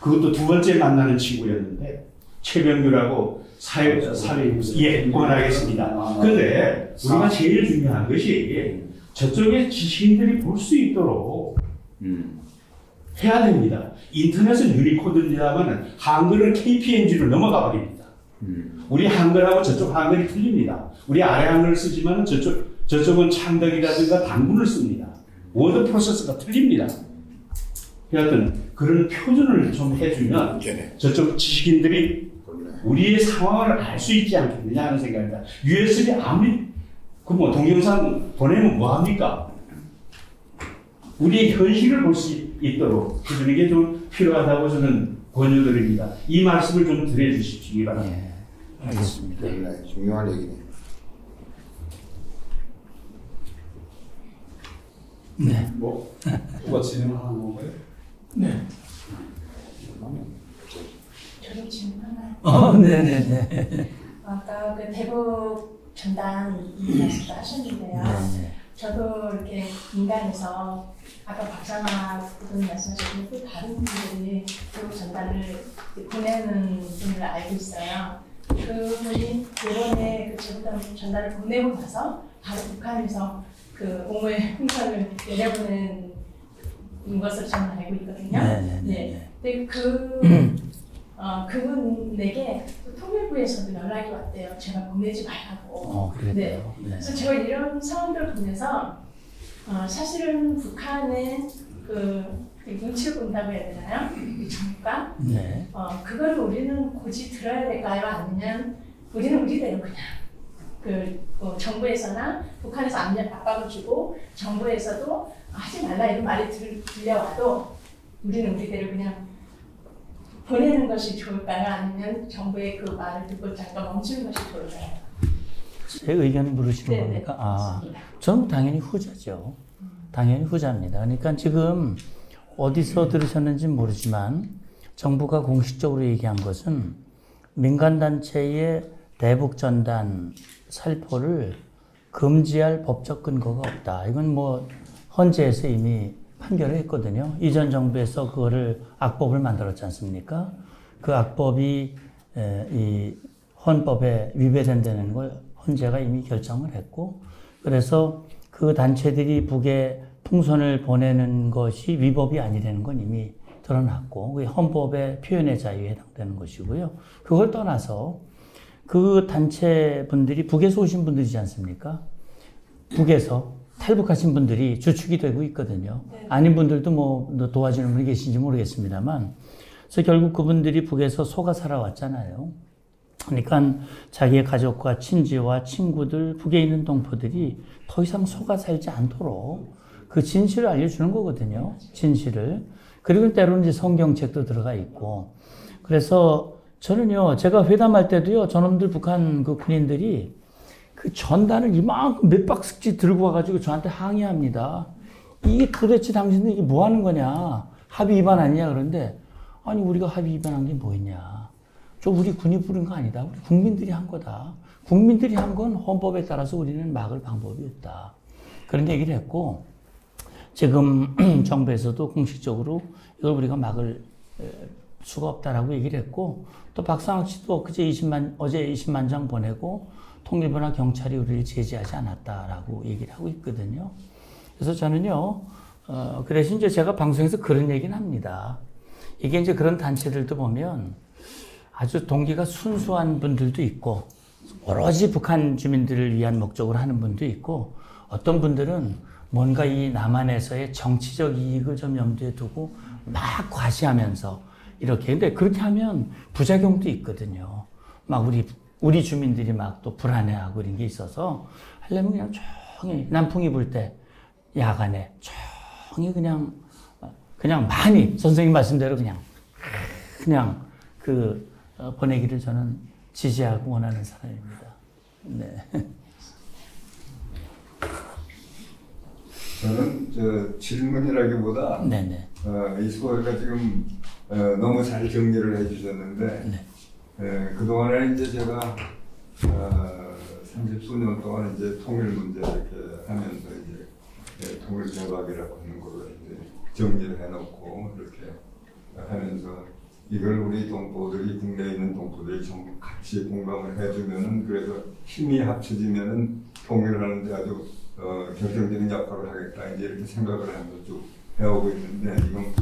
Speaker 5: 그것도 두 번째 만나는 친구였는데 최병규라고 사회 응원하겠습니다. 근데 우리가 제일 중요한 것이 저쪽에 지식인들이 볼 수 있도록 해야 됩니다. 인터넷은 유니코드입니다만 한글은 KPMG로 넘어가 버립니다. 우리 한글하고 저쪽 한글이 틀립니다. 우리 아래 한글을 쓰지만 저쪽은 창덕이라든가 단문을 씁니다. 워드 프로세스가 틀립니다. 하여튼 그런 표준을 좀 해주면 저쪽 지식인들이 우리의 상황을 알 수 있지 않겠느냐 하는 생각입니다. USB 아무리 동영상 보내면 뭐합니까? 우리의 현실을 볼 수 있도록 해주는 게 좀 필요하다고 저는 권유드립니다. 이 말씀을 좀 드려주시기 바랍니다.
Speaker 2: 네, 알겠습니다.
Speaker 6: 네, 중요한 얘기네요.
Speaker 2: 네.
Speaker 4: 뭐 누가 진행하는 건가요?
Speaker 2: 네.
Speaker 1: 저도 질문 하나.
Speaker 2: 네네네.
Speaker 1: 아까 그 대북 전단 말씀도 하셨는데요.
Speaker 2: 네네.
Speaker 1: 저도 이렇게 인간에서 아까 박사나 그분 말씀하셨던 또 다른 분들이 대북 전단을 보내는 분을 알고 있어요. 그분이 이번에 그 대북 전단을 보내고 나서 바로 북한에서 그 공무원 행사를 내려보낸 것을 저는 알고 있거든요.
Speaker 2: 네네네.
Speaker 1: 네. 근데 그분에게 통일부에서도 연락이 왔대요. 제가 보내지 말라고.
Speaker 2: 그랬대요.
Speaker 1: 네.
Speaker 2: 네.
Speaker 1: 그래서 제가 이런 상황들을 보면서 사실은 북한의 그 눈치를 본다고 해야 되나요? 그 정부가
Speaker 2: 네.
Speaker 1: 그걸 우리는 굳이 들어야 될까요? 아니면 우리는 우리대로 그냥 정부에서나 북한에서 압박을 주고 정부에서도 하지 말라 이런 말이 들려와도 우리는 우리대로 그냥 보내는 것이 좋을까요? 아니면 정부의 그 말을 듣고 잠깐 멈추는 것이 좋을까요?
Speaker 2: 제 의견을 물으시는 겁니까? 저는 당연히 후자죠. 당연히 후자입니다. 그러니까 지금 어디서 들으셨는지 모르지만 정부가 공식적으로 얘기한 것은 민간단체의 대북전단 살포를 금지할 법적 근거가 없다. 이건 뭐 헌재에서 이미 판결을 했거든요. 이전 정부에서 그거를 악법을 만들었지 않습니까? 그 악법이 이 헌법에 위배된다는 걸 헌재가 이미 결정을 했고, 그래서 그 단체들이 북에 풍선을 보내는 것이 위법이 아니라는 건 이미 드러났고, 그게 헌법의 표현의 자유에 해당되는 것이고요. 그걸 떠나서 그 단체 분들이 북에서 오신 분들이지 않습니까? 북에서 탈북하신 분들이 주축이 되고 있거든요. 네. 아닌 분들도 뭐 도와주는 분이 계신지 모르겠습니다만, 그래서 결국 그분들이 북에서 속아 살아왔잖아요. 그러니까 자기의 가족과 친지와 친구들, 북에 있는 동포들이 더 이상 속아 살지 않도록 그 진실을 알려주는 거거든요. 진실을. 그리고 때로는 이제 성경책도 들어가 있고. 그래서 저는요, 제가 회담할 때도요, 저놈들 북한 그 군인들이 그 전단을 이만큼 몇 박스씩 들고 와가지고 저한테 항의합니다. 이게 도대체 당신들 이게 뭐 하는 거냐? 합의 위반 아니냐? 그런데, 아니, 우리가 합의 위반한 게 뭐 있냐? 저 우리 군이 부른 거 아니다. 우리 국민들이 한 거다. 국민들이 한 건 헌법에 따라서 우리는 막을 방법이 없다. 그런 얘기를 했고, 지금 정부에서도 공식적으로 이걸 우리가 막을 수가 없다라고 얘기를 했고, 또 박상학 씨도 어제 20만 장 보내고 통일부나 경찰이 우리를 제지하지 않았다라고 얘기를 하고 있거든요. 그래서 저는요, 그 대신 이제 제가 방송에서 그런 얘기는 합니다. 이게 이제 그런 단체들도 보면 아주 동기가 순수한 분들도 있고, 오로지 북한 주민들을 위한 목적으로 하는 분도 있고, 어떤 분들은 뭔가 이 남한에서의 정치적 이익을 좀 염두에 두고 막 과시하면서 이렇게. 근데 그렇게 하면 부작용도 있거든요. 막 우리 주민들이 막 또 불안해하고 이런 게 있어서 하려면 그냥 조용히 남풍이 불 때 야간에 조용히 그냥 많이 선생님 말씀대로 그냥 보내기를 저는 지지하고 원하는 사람입니다. 네.
Speaker 6: 저는 질문이라기보다
Speaker 2: 네네.
Speaker 6: 이수호가 지금 너무 잘 정리를 해주셨는데
Speaker 2: 네.
Speaker 6: 그동안에 이제 제가 30수년 동안 이제 통일 문제 이렇게 하면서 이제 통일 대박이라고 하는 거를 이제 정리를 해놓고 이렇게 하면서 이걸 우리 동포들이 국내에 있는 동포들이 전부 같이 공감을 해주면은 그래서 힘이 합쳐지면은 통일하는데 아주 결정적인 역할을 하겠다 이제 이렇게 생각을 하면서 쭉 해오고 있는데 지금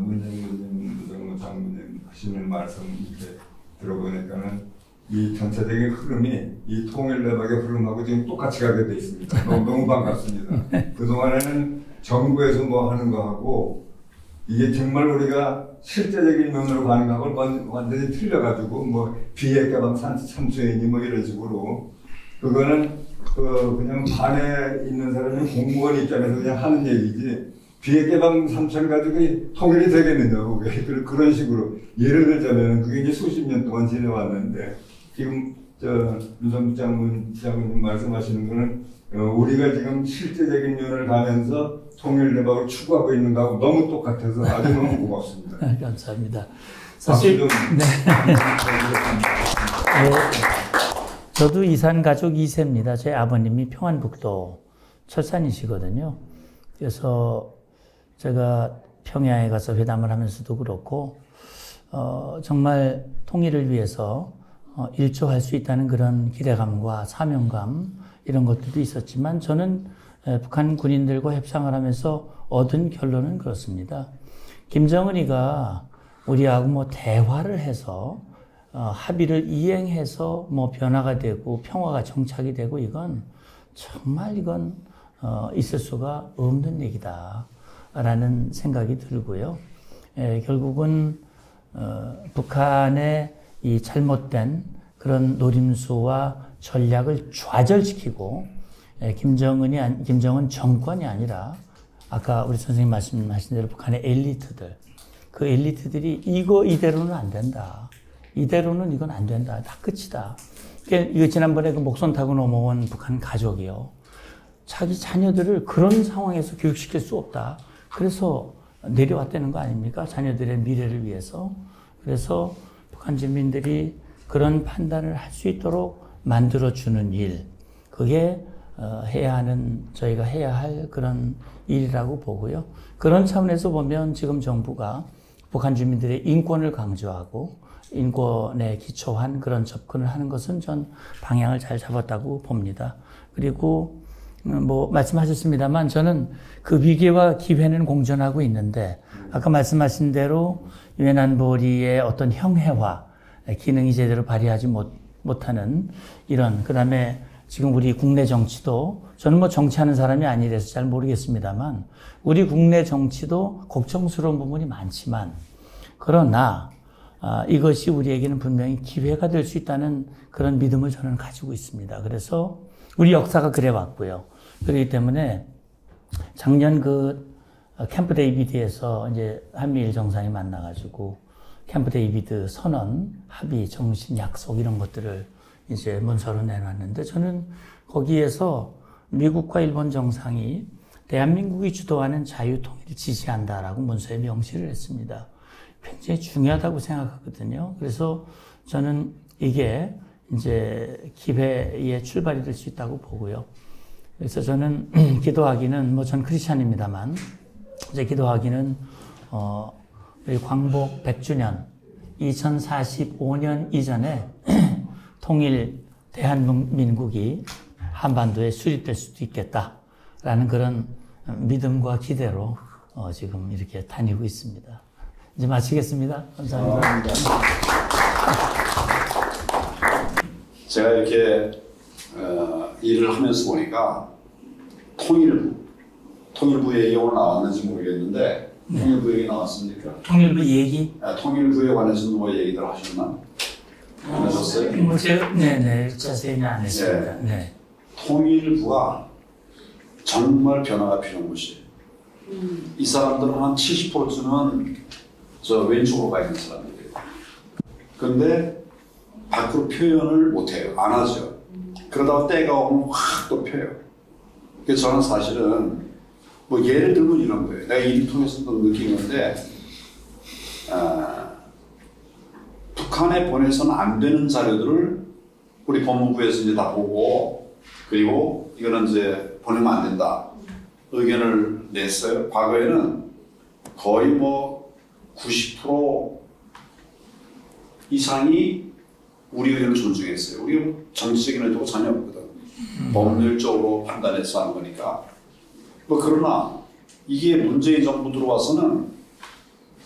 Speaker 6: 문재인 장모님 하시는 말씀 이렇게 들어보니까는 이 전체적인 흐름이 이 통일내박의 흐름하고 지금 똑같이 가게 돼 있습니다. 너무 반갑습니다. 그동안에는 정부에서 뭐 하는 거하고 이게 정말 우리가 실제적인 면으로 가는 거하고 완전히 틀려가지고 뭐 비핵 개방 참수인이 뭐 이런 식으로 그거는 그냥 반에 있는 사람이 공무원 입장에서 그냥 하는 얘기지 비핵 개방 참수를 가지고 통일이 되겠느냐고 그런 식으로 예를 들자면 그게 이제 수십 년 동안 지내왔는데 지금 윤석열 장모님 말씀하시는 거는 우리가 지금 실제적인 면을 가면서 통일내박을 추구하고 있는 거하고 너무 똑같아서 아주 너무 고맙습니다.
Speaker 2: 감사합니다. 사실 네. 저도 이산 가족 2세입니다. 제 아버님이 평안북도 철산이시거든요. 그래서 제가 평양에 가서 회담을 하면서도 그렇고 정말 통일을 위해서 일조할 수 있다는 그런 기대감과 사명감 이런 것들도 있었지만 저는 북한 군인들과 협상을 하면서 얻은 결론은 그렇습니다. 김정은이가 우리하고 뭐 대화를 해서 합의를 이행해서 뭐 변화가 되고 평화가 정착이 되고 이건 정말 이건 있을 수가 없는 얘기다라는 생각이 들고요. 결국은 북한의 이 잘못된 그런 노림수와 전략을 좌절시키고 김정은 정권이 아니라 아까 우리 선생님 말씀하신 대로 북한의 엘리트들 그 엘리트들이 이거 이대로는 안 된다. 이대로는 이건 안 된다. 다 끝이다. 이거 지난번에 그 목선 타고 넘어온 북한 가족이요. 자기 자녀들을 그런 상황에서 교육시킬 수 없다. 그래서 내려왔다는 거 아닙니까? 자녀들의 미래를 위해서. 그래서 북한 주민들이 그런 판단을 할 수 있도록 만들어주는 일, 그게 저희가 해야 할 그런 일이라고 보고요. 그런 차원에서 보면 지금 정부가 북한 주민들의 인권을 강조하고 인권에 기초한 그런 접근을 하는 것은 전 방향을 잘 잡았다고 봅니다. 그리고 뭐 말씀하셨습니다만 저는 그 위기와 기회는 공존하고 있는데 아까 말씀하신 대로 유엔 안보리의 어떤 형해화 기능이 제대로 발휘하지 못하는 이런 그다음에 지금 우리 국내 정치도 저는 뭐 정치하는 사람이 아니라서 잘 모르겠습니다만 우리 국내 정치도 걱정스러운 부분이 많지만 그러나 이것이 우리에게는 분명히 기회가 될 수 있다는 그런 믿음을 저는 가지고 있습니다. 그래서 우리 역사가 그래 왔고요. 그렇기 때문에 작년 그 캠프 데이비드에서 이제 한미일 정상이 만나가지고 캠프 데이비드 선언, 합의, 정신, 약속 이런 것들을 이제 문서로 내놨는데 저는 거기에서 미국과 일본 정상이 대한민국이 주도하는 자유통일을 지지한다라고 문서에 명시를 했습니다. 굉장히 중요하다고 생각하거든요. 그래서 저는 이게 이제 기회의 출발이 될 수 있다고 보고요. 그래서 저는 기도하기는 뭐 전 크리스찬입니다만 이제 기도하기는 광복 100주년 2045년 이전에 통일 대한민국이 한반도에 수립될 수도 있겠다라는 그런 믿음과 기대로 지금 이렇게 다니고 있습니다. 이제 마치겠습니다. 감사합니다.
Speaker 7: 제가 이렇게 일을 하면서 보니까 통일부 얘기 오늘 나왔는지 모르겠는데 네. 통일부 얘기 나왔습니까?
Speaker 2: 통일부 얘기?
Speaker 7: 통일부에 관해서 뭐 얘기들 하셨나? 안 하셨어요?
Speaker 2: 네네 자세히는 안 했습니다. 네. 네.
Speaker 7: 통일부가 정말 변화가 필요한 곳이에요. 이 사람들은 한 70%는 저 왼쪽으로 가 있는 사람들이에요. 근데 밖으로 표현을 못해요. 안 하죠. 그러다가 때가 오면 확 또 펴요. 그래서 저는 사실은 뭐 예를 들면 이런 거예요. 내가 일 통해서도 느낀 건데 북한에 보내서는 안 되는 자료들을 우리 법무부에서 이제 다 보고 그리고 이거는 이제 보내면 안 된다. 의견을 냈어요. 과거에는 거의 뭐 90% 이상이 우리 의견을 존중했어요. 우리가 정치적인 의도가 전혀 없거든. 법률적으로 판단해서 하는 거니까. 뭐 그러나 이게 문재인 정부 들어와서는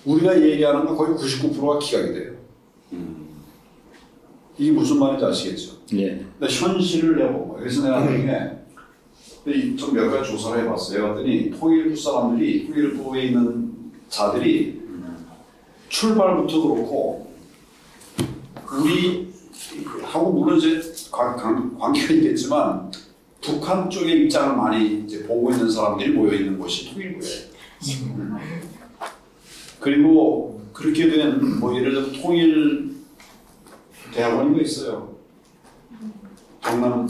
Speaker 7: 우리가 얘기하는 거 거의 99%가 기각이 돼요. 이게 무슨 말인지 아시겠죠?
Speaker 4: 예.
Speaker 7: 근데 현실을 내보고 그래서 내가 나중에 좀 몇 가지 조사를 해봤어요. 그랬더니 통일부 사람들이 통일부에 있는 자들이 출발부터 그렇고 우리하고 물론 이제 관계가 있겠지만 북한 쪽의 입장을 많이 이제 보고 있는 사람들이 모여 있는 곳이 통일부예요. 그리고 그렇게 된 뭐 예를 들어 통일 대학원이 있어요. 경남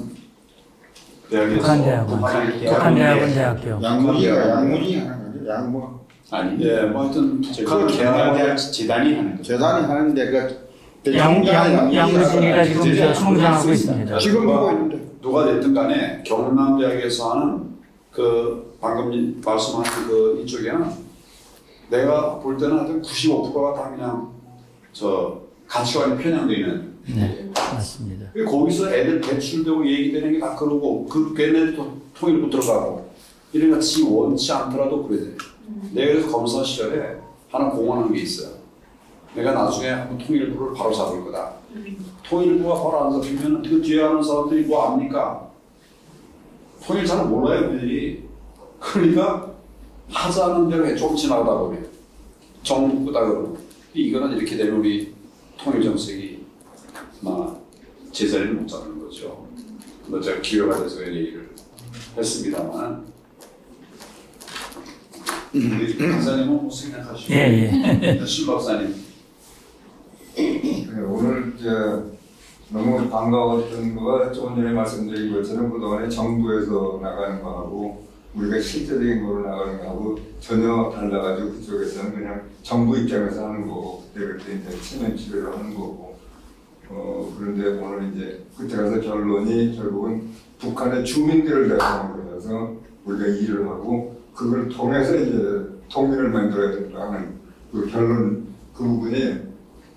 Speaker 7: 대학에서
Speaker 2: 북한 대학원 대학교.
Speaker 5: 양문이 하는 거죠. 양문.
Speaker 7: 아니, 예, 뭐 하여튼 북한 대학원 재단이 하는 거죠.
Speaker 5: 재단이 하는 데가
Speaker 2: 양무진이가 지금 저 성장하고 있습니다.
Speaker 5: 지금 하고 있는데.
Speaker 7: 누가 됐든 간에 경남대학에서 하는 그 방금 말씀하신 그 이쪽에는 내가 볼 때는 하여튼 95%가 다 그냥 저 가치관이 편향되어 있는.
Speaker 2: 네, 맞습니다.
Speaker 7: 거기서 애들 배출되고 얘기되는 게 다 그러고 그 걔네도 통일부 들어가고 이런 거 지 원치 않더라도 그래야 돼. 내가 그래서 검사 시절에 하나 공언한 게 있어요. 내가 나중에 한번 통일부를 바로 잡을 거다. 통일부가 바로 안 잡히면 그 뒤에 하는 사람들이 뭐 압니까? 통일 잘 몰라요, 그들이. 그러니까 하자는 대로 해. 좀 지나가다 보면 정부다 그러고 이거는 이렇게 되면 우리 통일 정책이 막 제자리를 못 잡는 거죠. 뭐 제가 기회가 돼서 얘기를 했습니다만 우리 박사님은 뭐 생각하시고 신 박사님
Speaker 6: 오늘 너무 반가웠던 거가 조금 전에 말씀드린 것처럼 그동안에 정부에서 나가는 거하고 우리가 실제적인 거로 나가는 거하고 전혀 달라가지고 그쪽에서는 그냥 정부 입장에서 하는 거고 그때 이제 체면 치료를 하는 거고 그런데 오늘 이제 그때 가서 결론이 결국은 북한의 주민들을 대상으로 해서 우리가 일을 하고 그걸 통해서 이제 통일을 만들어야 된다 하는 그 결론 그 부분이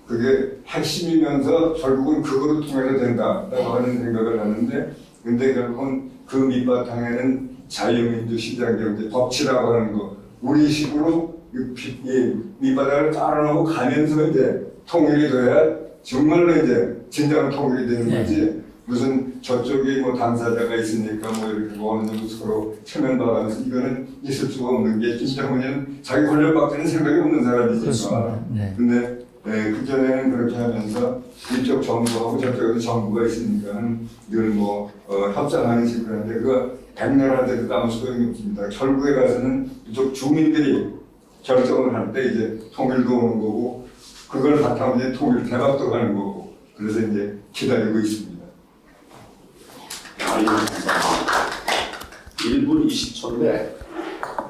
Speaker 6: 그게 핵심이면서 결국은 그거로 통해서 된다라고 하는 생각을 하는데 근데 결국은 그 밑바탕에는 자유민주 시장경제 법치라고 하는 거 우리식으로 이 밑바닥을 깔아놓고 가면서 이제 통일이 돼야 정말로 이제 진정한 통일이 되는 거지 무슨 저쪽에 뭐 당사자가 있으니까 뭐 이렇게 어느 정도 서로 체면받아서 이거는 있을 수가 없는 게 김정은은 자기 권력밖에는 생각이 없는 사람이니까 근데 그전에는 그렇게 하면서 이쪽 정부하고 저쪽에도 정부가 있으니까 늘 뭐 협상하는 식으로 하는데 그거 백년하더라도 아무 소용이 없습니다. 결국에 가서는 이쪽 주민들이 결정을 할 때 이제 통일도 오는 거고 그걸 바탕으로 이제 통일 대박도 가는 거고 그래서 이제 기다리고 있습니다.
Speaker 7: 1분 20초인데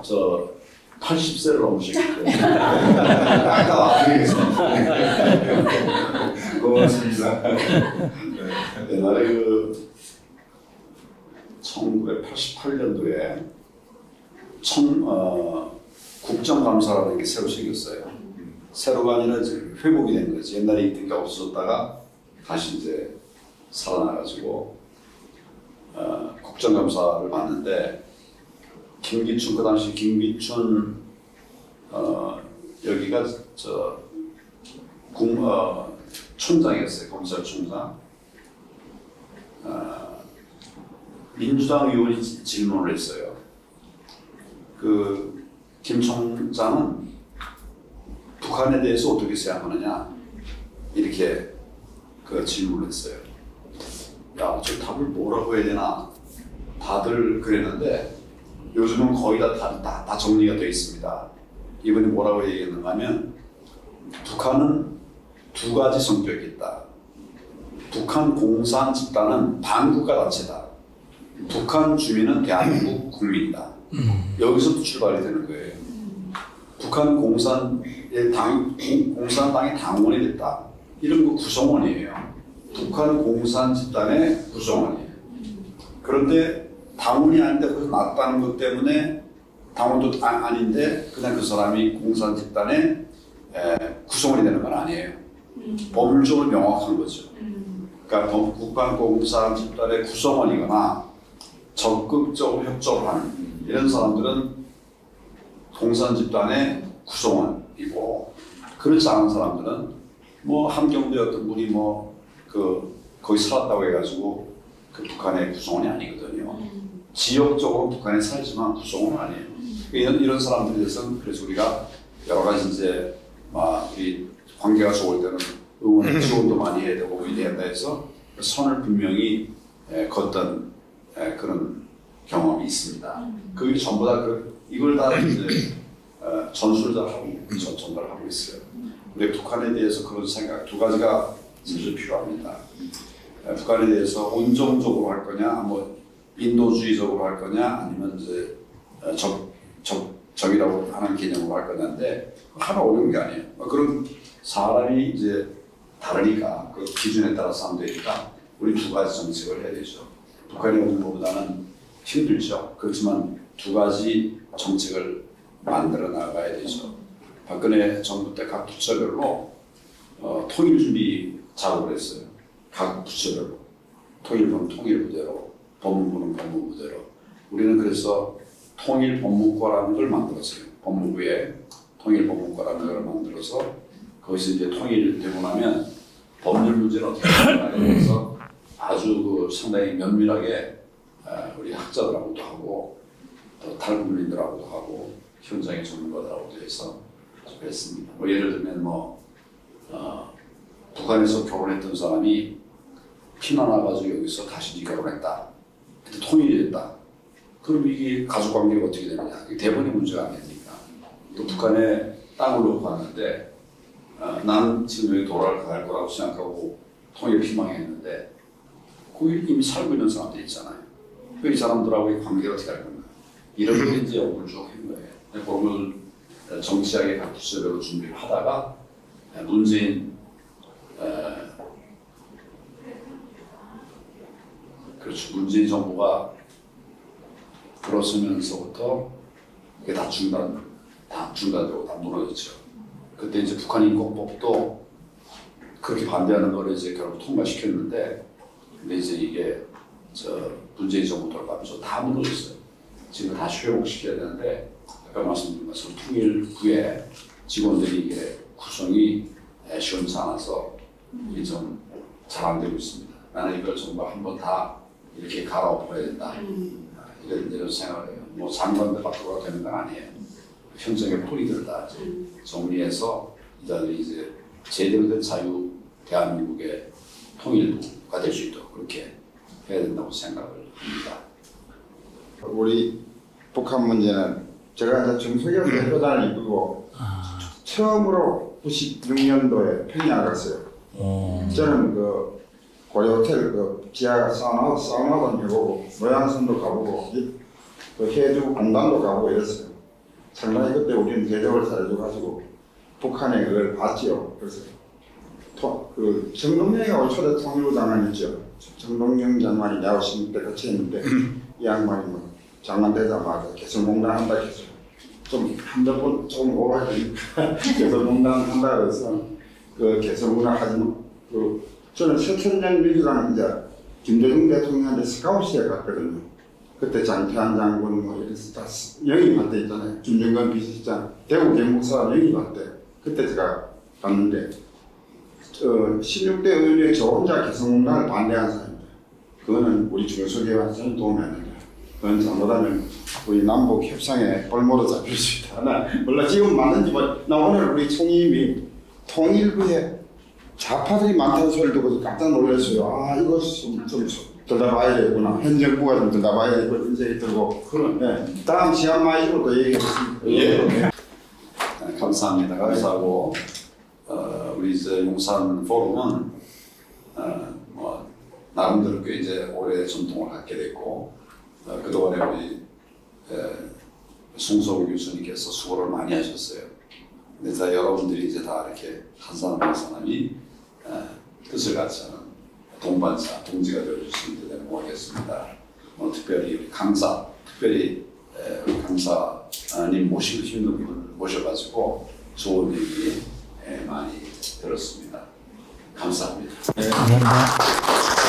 Speaker 7: 저 80세를 넘으시겠어요. 아까
Speaker 6: 고맙습니다.
Speaker 7: 옛날에 그 1988년도에 국정감사라는 게 새로 생겼어요. 새로가 아니라 회복이 된 거지. 옛날에 있던 게 없어졌다가 다시 이제 살아나가지고 국정감사를 봤는데 김기춘 그 당시 김기춘 여기가 총장이었어요. 검찰총장. 민주당 의원이 질문을 했어요. 그 김 총장은 북한에 대해서 어떻게 생각하느냐 이렇게 그 질문을 했어요. 야, 저 답을 뭐라고 해야 되나? 다들 그랬는데 요즘은 거의 다 정리가 되어 있습니다. 이분이 뭐라고 얘기했는가 하면 북한은 두 가지 성격이 있다. 북한 공산 집단은 반국가 단체다. 북한 주민은 대한민국 국민이다. 여기서부터 출발이 되는 거예요. 북한 공산당이 당원이 됐다. 이런 거 구성원이에요. 북한 공산 집단의 구성원이에요. 그런데 당원이 아닌데 거기서 났다는 것 때문에 당원도 아닌데 그냥 그 사람이 공산 집단의 구성원이 되는 건 아니에요. 법률적으로 명확한 거죠. 그러니까 국방공산 집단의 구성원이거나 적극적으로 협조를 하는 이런 사람들은 공산 집단의 구성원이고, 그렇지 않은 사람들은 뭐 함경도의 어떤 분이 거기 살았다고 해가지고 그 북한의 구성원이 아니거든요. 지역적으로 북한에 살지만 구성원은 아니에요. 이런 사람들에 대해서는 그래서 우리가 여러 가지 이제 우리 관계가 좋을 때는 응원, 지원도 많이 해야 되고 위대한다 해서 선을 분명히 걷던 그런 경험이 있습니다. 그게 전부 다 이걸 다 이제 전수를 다 하고 전달을 하고 있어요. 근데 북한에 대해서 그런 생각 두 가지가 먼저 필요합니다. 북한에 대해서 온정적으로 할 거냐, 뭐 인도주의적으로 할 거냐, 아니면 이제 적이라고 하는 개념으로 할 거냐인데 하나 어려운 게 아니에요. 그런 사람이 이제 다르니까 그 기준에 따라서 하면 되니까 우리 두 가지 정책을 해야 되죠. 북한이 오는 것보다는 힘들죠. 그렇지만 두 가지 정책을 만들어 나가야 되죠. 박근혜 정부 때 각 부처별로 통일 준비 작업을 했어요. 각 부처별로. 통일부는 통일부대로, 법무부는 법무부대로. 우리는 그래서 통일법무과라는 걸 만들었어요. 법무부에 통일법무과라는 걸 만들어서 거기서 이제 통일되고 나면 법률 문제를 어떻게 해결하냐에 대해서 아주 상당히 면밀하게 우리 학자들하고도 하고 또 탈북민들하고도 하고 현장의 전문가들하고도 해서 했습니다. 뭐 예를 들면 북한에서 결혼했던 사람이 피난 와가지고 여기서 다시 결혼했다. 그때 통일이 됐다. 그럼 이게 가족관계가 어떻게 되느냐. 이게 대본의 문제가 아니니까. 또 북한에 땅을 놓고 갔는데 나는 지금 여기 돌아갈 거라고 생각하고 통일을 희망했는데 거기 이미 살고 있는 사람들 있잖아요. 이 사람들하고의 관계가 어떻게 할 건가. 이런 게 이제 업을 쭉 한 거예요. 그걸 정치하게 각 부서별로 준비를 하다가 문재인 그렇죠. 문재인 정부가 들어서면서부터 그게 다 중단되고 다 무너졌죠. 그때 이제 북한 인권법도 그렇게 반대하는 걸 이제 결국 통과시켰는데, 근데 이제 이게 문재인 정부 들어가면서 다 무너졌어요. 지금 다시 회복시켜야 되는데, 아까 말씀드린 것처럼 통일 후에 직원들이 이게 구성이 시원치 않아서 이게 좀 잘 안 되고 있습니다. 나는 이걸 정말 한번 다 이렇게 갈아엎어야 된다. 이런 생각을 해요. 뭐 장관들 밖으로 되는 건 아니에요. 현장의 뿌리들 다 정리해서 이자들이 이제 제대로 된 자유 대한민국의 통일부가 될 수 있도록 그렇게 해야 된다고 생각을 합니다.
Speaker 6: 우리 북한 문제는 제가 이제 정석영 대표단을 이끌고 처음으로 96년도에 평양을 갔어요. 저는 그 고려호텔 그 지하 사우나도 해보고 노양선도 가보고 그 해주 공단도 가보고 이랬어요. 상당히 그때 우리는 대접을 잘해줘가지고 북한에 그걸 봤지요. 그래서 그 정동영이 초대 통일부 장관이었죠. 정동영 장관이 야구 신문 때 같이 했는데 이 양반이 뭐 장관 되자마자 개성공단 한다 해서 좀 한두 번 조금 오래 하니까 개성공단 한다 그래서 그 개성공단 하지만 저는 서천년 민주당 이제 김대중 대통령한테 스카우트에 갔거든요. 그때 장태환 장군 뭐 이래서 다 영입할 때 있잖아요. 김정건 비서실장 대구 경북사람 영입할 때 그때 제가 갔는데 16대 의원의 저 혼자 개성공단을 반대한 사람입니다. 그거는 우리 중소기업한테 전혀 도움이 안 됩니다. 그건 잘못하면 우리 남북 협상에 볼모로 잡힐 수 있다. 몰라 지금 맞는지 나 오늘 우리 총리님이 통일부에 좌파들이 많다는 소리를 듣고 깜짝 놀랐어요. 아 이거 좀 들다봐야 되겠구나. 현 정부가 좀 들다봐야 되겠고 이런 생각이 들고 네. 다음 시간마이로 얘기하겠습니다.
Speaker 7: 예. 감사합니다. 감사하고 우리 이제 용산 포럼은 뭐 나름대로 꽤 이제 오래 전통을 갖게 됐고 그동안에 우리 송석우 교수님께서 수고를 많이 하셨어요. 그래서 여러분들이 이제 다 이렇게 한 사람 한 사람이 뜻을 같이 하는 동반자, 동지가 되어주시면 되는 모르겠습니다. 특별히 우리 강사, 특별히 우리 강사님 모시고 힘든 분을 모셔가지고 좋은 얘기 많이 들었습니다. 감사합니다.
Speaker 2: 감사합니다.